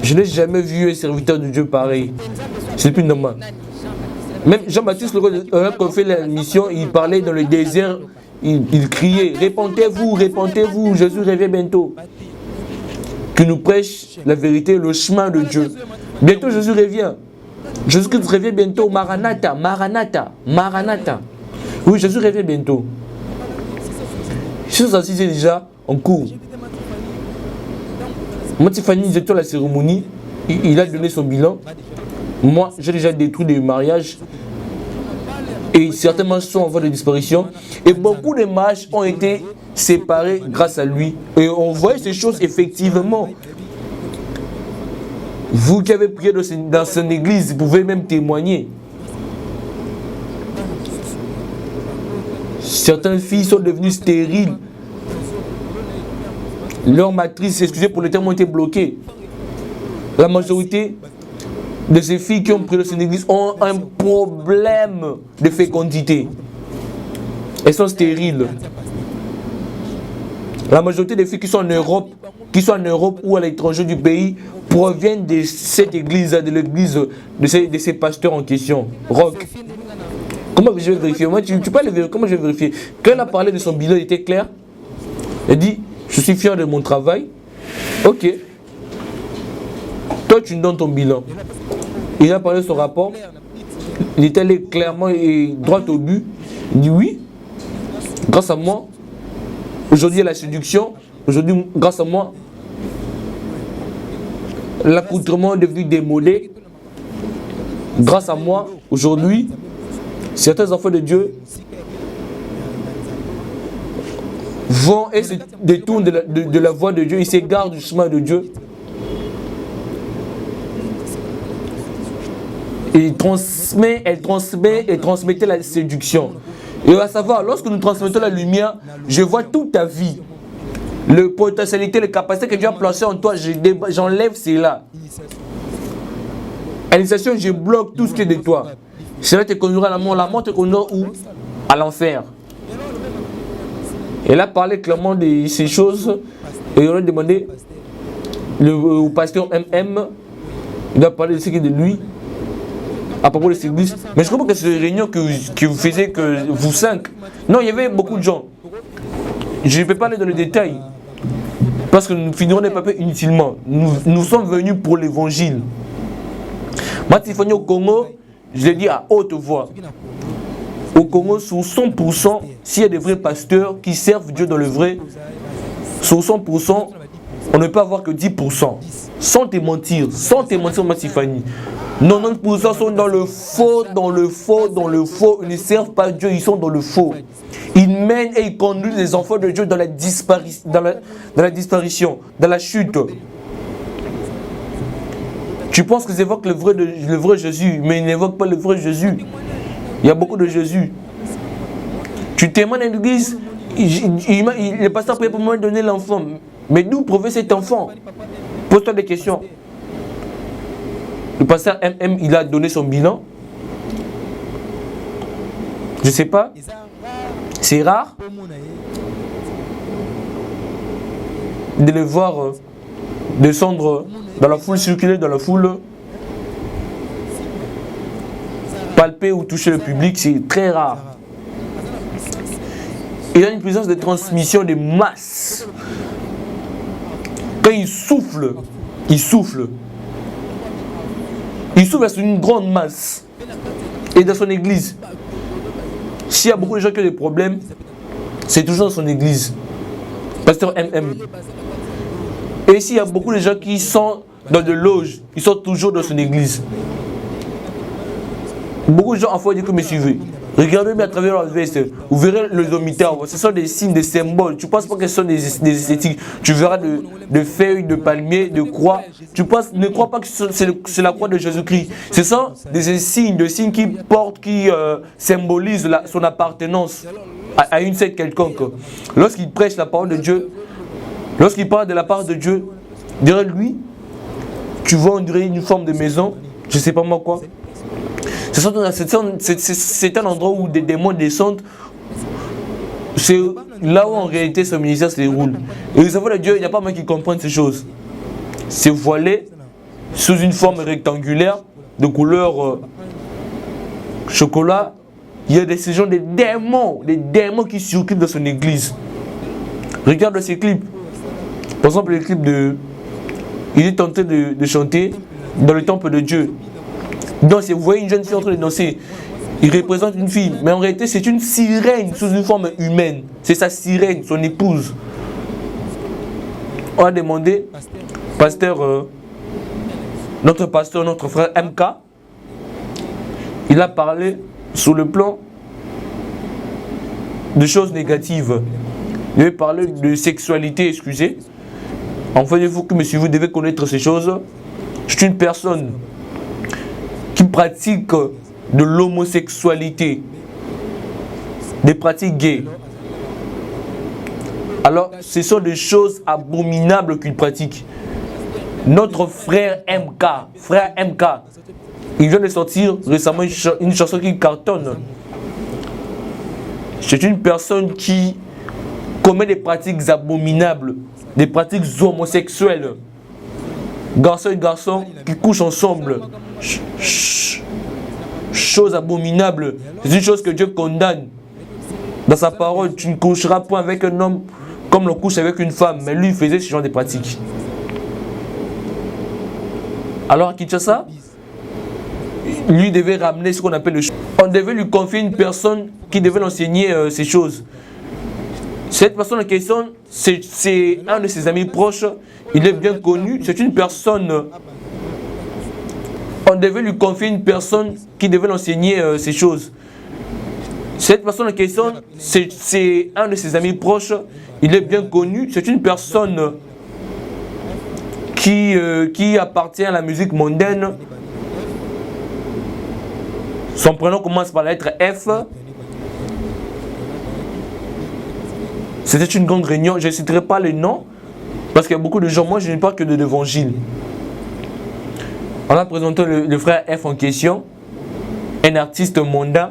Je n'ai jamais vu un serviteur de Dieu pareil. C'est plus normal. Même Jean-Baptiste, quand on fait la mission, il parlait dans le désert, il criait « Répentez-vous, répentez-vous, Jésus revient bientôt ». Qui nous prêche la vérité, le chemin de Dieu. Bientôt Jésus revient. Jésus-Christ revient bientôt. Maranatha, Maranatha, Maranatha. Oui, Jésus revient bientôt. Chose ainsi, c'est déjà en cours. Moi, Tiffany, j'étais à la cérémonie. Il a donné son bilan. Moi, j'ai déjà détruit des mariages. Et certainement sont en voie de disparition. Et beaucoup de mariages ont été séparés grâce à lui. Et on voit ces choses effectivement. Vous qui avez prié dans son église, vous pouvez même témoigner. Certaines filles sont devenues stériles. Leur matrice, excusez pour le terme, ont été bloquées. La majorité de ces filles qui ont prié dans son église ont un problème de fécondité. Elles sont stériles. La majorité des filles qui sont en Europe ou à l'étranger du pays proviennent de cette église, de l'église de ces pasteurs en question. Rock. Comment je vais vérifier? Moi, tu peux le vérifier. Comment je vais vérifier? Quand elle a parlé de son bilan, il était clair. Elle dit, je suis fier de mon travail. Ok. Toi, tu me donnes ton bilan. Il a parlé de son rapport. Il est allé clairement et droit au but. Il dit oui. Grâce à moi, aujourd'hui, il y a la séduction. Aujourd'hui, grâce à moi, l'accoutrement est devenu démodé. Grâce à moi, aujourd'hui, certains enfants de Dieu vont et se détournent de la voie de Dieu. Ils s'égarent du chemin de Dieu. Et elle transmettait la séduction. Et à savoir, lorsque nous transmettons la lumière, je vois toute ta vie. Le potentialité, les capacités que Dieu a placées en toi, j'enlève cela. À l'initiation, je bloque tout ce qui est de toi. Cela te conduira à la mort te conduira où? À l'enfer. Elle a parlé clairement de ces choses et on a demandé au pasteur MM, il a parlé de ce qui est de lui à propos de cette église. Mais je comprends que c'est une réunion que vous faisiez, que vous cinq. Non, il y avait beaucoup de gens. Je ne peux pas aller dans les détails. Parce que nous finirons les papiers inutilement. Nous sommes venus pour l'évangile. Moi, Tiffany, au Congo, je l'ai dit à haute voix. Au Congo, sur 100%, s'il y a des vrais pasteurs qui servent Dieu dans le vrai, sur 100%, On ne peut avoir que 10%. Sans te mentir, ma Tiffany. 90% sont dans le faux, Ils ne servent pas Dieu, ils sont dans le faux. Ils mènent et ils conduisent les enfants de Dieu dans la disparition, dans la chute. Tu penses qu'ils évoquent le vrai Jésus, mais ils n'évoquent pas le vrai Jésus. Il y a beaucoup de Jésus. Tu témoignes à l'église, le pasteur prie pour moi donner l'enfant. Mais d'où provient cet enfant? Pose-toi des questions. Le pasteur MM, il a donné son bilan. Je ne sais pas. C'est rare de les voir descendre dans la foule, circuler dans la foule, palper ou toucher le public, c'est très rare. Il y a une puissance de transmission de masse. Quand il souffle sur une grande masse. Et dans son église, s'il y a beaucoup de gens qui ont des problèmes, c'est toujours dans son église. Pasteur MM. Et s'il y a beaucoup de gens qui sont dans des loges, ils sont toujours dans son église. Beaucoup de gens en foi disent que me suivez. Regardez bien à travers leur veste, vous verrez les omitaires, ce sont des signes, des symboles. Tu ne penses pas que ce sont des esthétiques. Tu verras de feuilles, de palmiers, de croix. Ne crois pas que c'est la croix de Jésus-Christ. Ce sont des signes qui portent, qui symbolisent son appartenance à une secte quelconque. Lorsqu'il prêche la parole de Dieu, lorsqu'il parle de la part de Dieu, derrière lui, tu vois on dirait une forme de maison, je ne sais pas moi quoi. C'est un endroit où des démons descendent. C'est là où en réalité ce ministère se déroule. Et les enfants de Dieu, il n'y a pas moi qui comprennent ces choses. C'est voilé sous une forme rectangulaire de couleur chocolat. Il y a ces gens, des démons qui circulent dans son église. Regarde ces clips. Par exemple, le clip il est tenté de chanter dans le temple de Dieu. Donc, si vous voyez une jeune fille en train de danser, il représente une fille, mais en réalité, c'est une sirène sous une forme humaine. C'est sa sirène, son épouse. On a demandé, notre frère MK, il a parlé sur le plan de choses négatives. Il a parlé de sexualité, excusez. En fait, il faut que monsieur, vous devez connaître ces choses. Je suis une personne qui pratique de l'homosexualité, des pratiques gays. Alors, ce sont des choses abominables qu'il pratique. Notre frère MK, il vient de sortir récemment une chanson qui cartonne. C'est une personne qui commet des pratiques abominables, des pratiques homosexuelles. Garçons et garçons qui couchent ensemble. Chose abominable. C'est une chose que Dieu condamne. Dans sa parole, tu ne coucheras point avec un homme comme l'on couche avec une femme. Mais lui, il faisait ce genre de pratiques. Alors à Kinshasa, lui devait ramener ce qu'on appelle on devait lui confier une personne qui devait l'enseigner ces choses. Cette personne en question, c'est un de ses amis proches. Il est bien connu. C'est une personne. On devait lui confier une personne qui devait l'enseigner ces choses. Cette personne en question, c'est un de ses amis proches. Il est bien connu. C'est une personne qui appartient à la musique mondaine. Son prénom commence par la lettre F. C'était une grande réunion. Je ne citerai pas le nom parce qu'il y a beaucoup de gens. Moi, je n'ai pas que de l'évangile. On a présenté le frère F en question, un artiste mondain,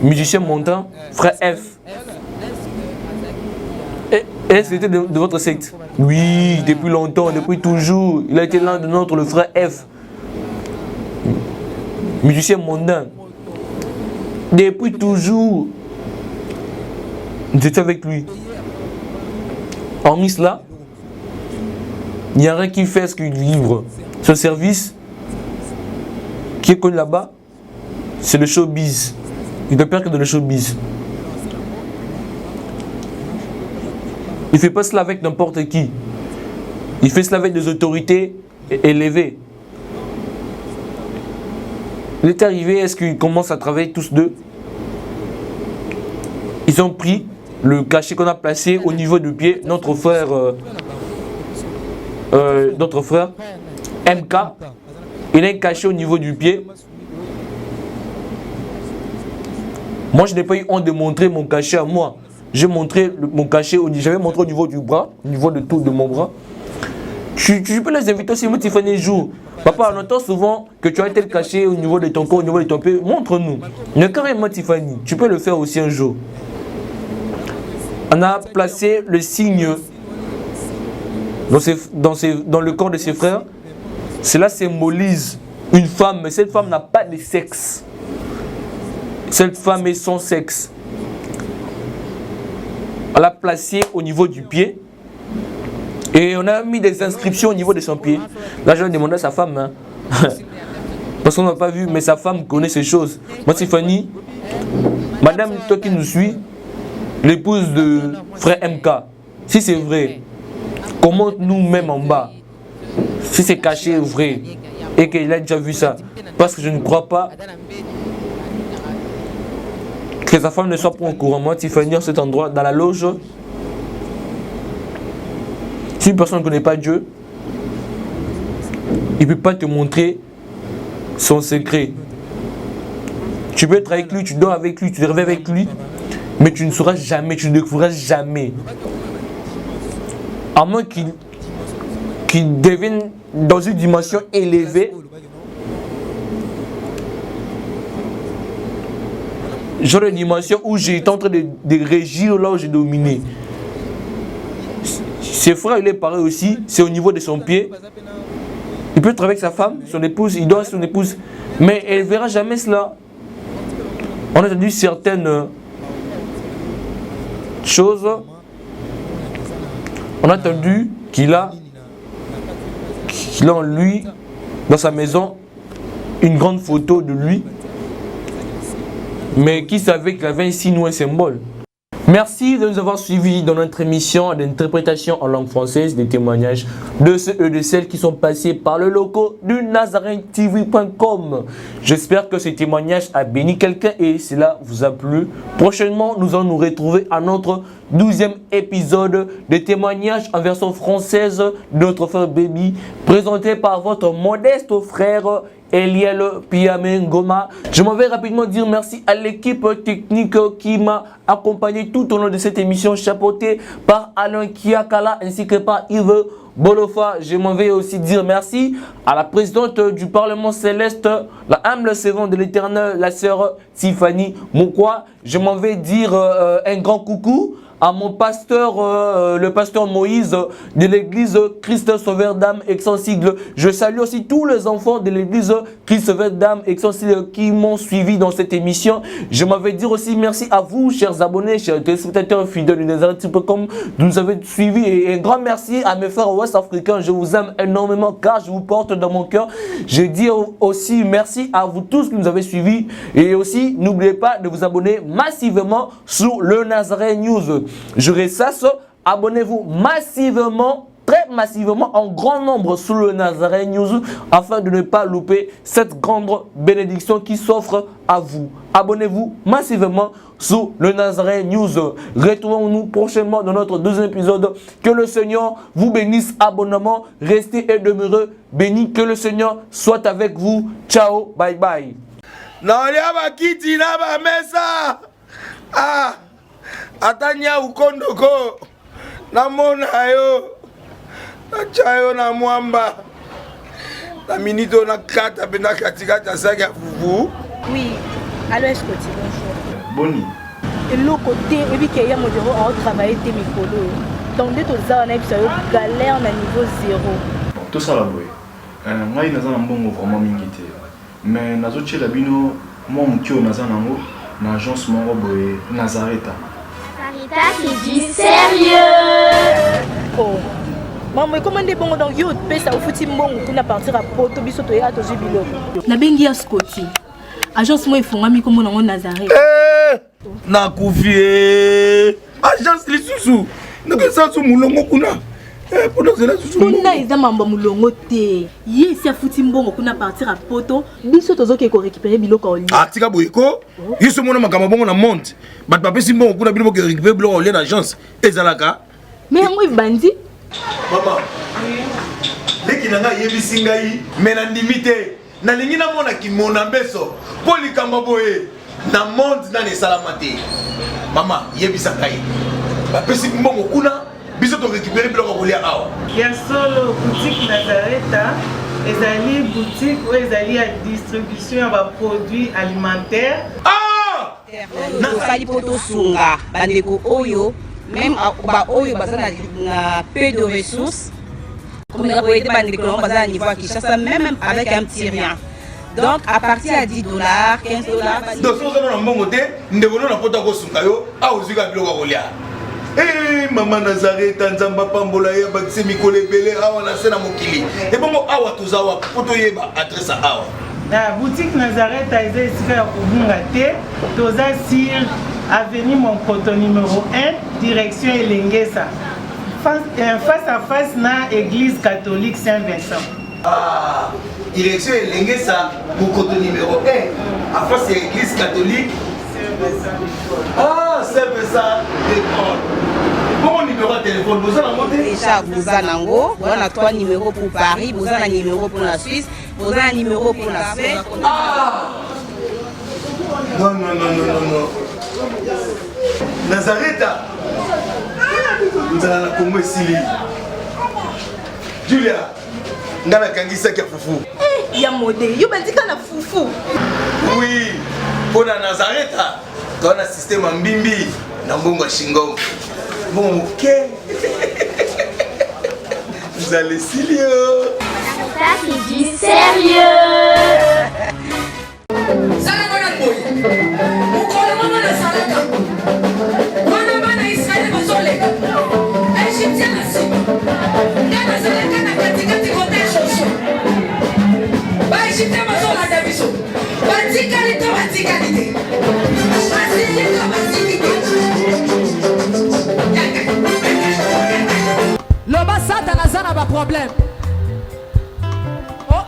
musicien mondain, frère F. Et c'était de votre secte? Oui, depuis longtemps, depuis toujours. Il a été l'un de notre, le frère F. Musicien mondain. Depuis toujours. J'étais avec lui. Hormis cela, il n'y a rien qui fait ce qu'il livre. Ce service qui est connu là-bas, c'est le showbiz. Il ne peut faire que de le showbiz. Il ne fait pas cela avec n'importe qui. Il fait cela avec des autorités élevées. Il est arrivé, est-ce qu'ils commencent à travailler tous deux? Ils ont pris le cachet qu'on a placé au niveau du pied. Notre frère MK, il a un cachet au niveau du pied. Moi, je n'ai pas eu honte de montrer mon cachet à moi. J'ai montré mon cachet, j'avais montré au niveau du bras, au niveau de tout de mon bras. Tu peux les inviter aussi, moi, Tiffany, jour. Papa, on entend souvent que tu as tel cachet au niveau de ton corps, au niveau de ton pied. Montre-nous. Mais carrément, Tiffany, tu peux le faire aussi un jour. On a placé le signe dans le corps de ses frères. Cela symbolise une femme, mais cette femme n'a pas de sexe. Cette femme est sans sexe. On l'a placé au niveau du pied. Et on a mis des inscriptions au niveau de son pied. Là, je vais demander à sa femme. Hein. Parce qu'on n'a pas vu, mais sa femme connaît ces choses. Moi, Tiffany, madame, toi qui nous suis, l'épouse de frère MK, si c'est vrai, commente-nous même en bas. Si c'est caché vrai et qu'il a déjà vu ça. Parce que je ne crois pas que sa femme ne soit pas au courant. Moi, Tiffany, à cet endroit, dans la loge, si une personne ne connaît pas Dieu, il ne peut pas te montrer son secret. Tu peux être avec lui, tu dors avec lui, tu te réveilles avec lui, mais tu ne sauras jamais, tu ne découvriras jamais. À moins qu'il devienne dans une dimension élevée, genre une dimension où j'étais en train de régir là où j'ai dominé. Ses frères, il est pareil aussi, c'est au niveau de son pied. Il peut travailler avec sa femme, son épouse, il dort avec son épouse, mais elle ne verra jamais cela. On a entendu certaines choses. On a entendu qu'il a en lui, dans sa maison, une grande photo de lui, mais qui savait qu'il avait un signe ou un symbole. Merci de nous avoir suivis dans notre émission d'interprétation en langue française, des témoignages de ceux et de celles qui sont passés par le logo du nazarentv.com. J'espère que ce témoignage a béni quelqu'un et cela vous a plu. Prochainement, nous allons nous retrouver à notre 12e épisode de témoignages en version française de notre frère Baby, présenté par votre modeste frère Eliel Piamé Ngoma. Je m'en vais rapidement dire merci à l'équipe technique qui m'a accompagné tout au long de cette émission, chapeautée par Alain Kiakala ainsi que par Yves Bolofa. Je m'en vais aussi dire merci à la présidente du Parlement Céleste, la humble servante de l'Éternel, la sœur Tiffany Moukwa. Je m'en vais dire un grand coucou à mon pasteur, le pasteur Moïse de l'église Christ Sauveur d'âme Extensible. Je salue aussi tous les enfants de l'église Christ Sauveur d'âme Extensible qui m'ont suivi dans cette émission. Je m'en vais dire aussi merci à vous, chers abonnés, chers téléspectateurs fidèles du Nazareth.com, de nous avez suivis, et un grand merci à mes frères ouest-africains. Je vous aime énormément car je vous porte dans mon cœur. Je dis aussi merci à vous tous qui nous avez suivis, et aussi n'oubliez pas de vous abonner massivement sur le Nazareth News. Je ressasse, abonnez-vous massivement, très massivement, en grand nombre sur le Nazareth News afin de ne pas louper cette grande bénédiction qui s'offre à vous. Abonnez-vous massivement sur le Nazareth News. Retrouvons-nous prochainement dans notre deuxième épisode. Que le Seigneur vous bénisse abondamment. Restez et demeurez bénis. Que le Seigneur soit avec vous. Ciao, bye bye. Atanya ukondoko namona yo nachayo na mwamba na minito na kata bena katikata saka fufu. Oui, allô, est-ce que tu bonjour? Boni. Et l'autre côté, et puis qu'il y a mon bureau à travailler tes micros. Donc, dès que tu as un galère à niveau 0. Tout ça là, oui. Moi, je suis un bon vraiment mingité. Mais je suis un bino, moi, je suis un agence Nazareth. C'est du sérieux. Oh. Maman, comment est bon donc yo pesa au fouti mbongo pour partir à Porto biso to ya to jubilo. Na bengi ya Scotty. Agence moi ifonga mi comme na Nazareth. Na kufie. Agence lisusu. ndenge eza so mulongo kuna mpona zela susu kuna eza mambo mulongo te ye esi afuti mbongo kuna partir a poto biso tozoke korécupérer biloko olia tika boye ko ye so mona makambo bongo na monde bato bapesi mbongo kuna bino bokorécupérer biloko olia na agence ezalaka me yango ebandi mama leki na ngai yebisi ngai me na ndimi te nalingi namona kimona mbeso mpo likambo boye na monde nani esalama te mama yebisa ngai bapesi mbongo kuna biso torécupérer biloko kolia awa ya solo boutique Nazareta ezali boutique oyo ezali ya distribution ya baproduits alimentaires tosali mpo tosunga bandeko oyo même baoyo baza na peu de ressources komeka koyede bandeko nango baza na niveau ya Kinshasa même avec un petit rien. Donc à partir à $10, $15. Donc si vous avez un bon côté, nous devons nous apporter au Sunkayo, à Ozuga Bilogarolia. Eh maman Nazareth, Tanzamba Pambola, Bakse Mikole Bele, Awa Nasena Mokili. Et bon, Awa Tuzawa, Potoyeba, adresse à Awa. La boutique Nazareth a été ici à Kubungate, Toza Sir, avenue Monkoto numéro 1, direction Elengesa. Face à face na église catholique Saint-Vincent. Ah, direction Elengesa, Monkoto numéro 1, à face à l'église catholique Saint-Vincent. Ah, Saint-Vincent d'école. Bon numéro de téléphone, vous avez monté déjà, vous avez on a 3 numéros pour Paris, vous avez un numéro pour la Suisse, vous avez un numéro pour la Suède. Ah non, non, non, non, non, non. Nazareta nous allons la Congo Sili. Julia, nous allons kangisa kia fufu. Eh, ya modé, yo bandika na fufu. Oui, pour la Nazareta, tu as un système en bimbi, dans Bongo Shingo. Bon, ok. Vous allez Silio. Ça c'est du sérieux. Loba Satan azana ba problème. Oh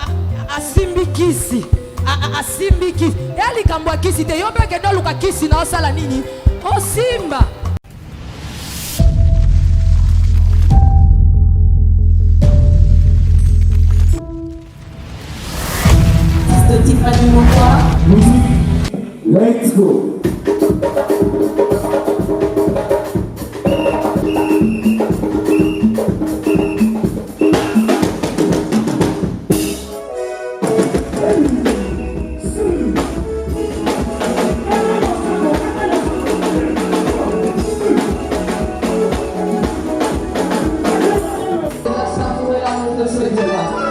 asimbi kisi. Asimbi kisi. Eli kambwa kisi te yo peke ndo luka kisi na osala nini? Oh simba. Let's go. Let's go.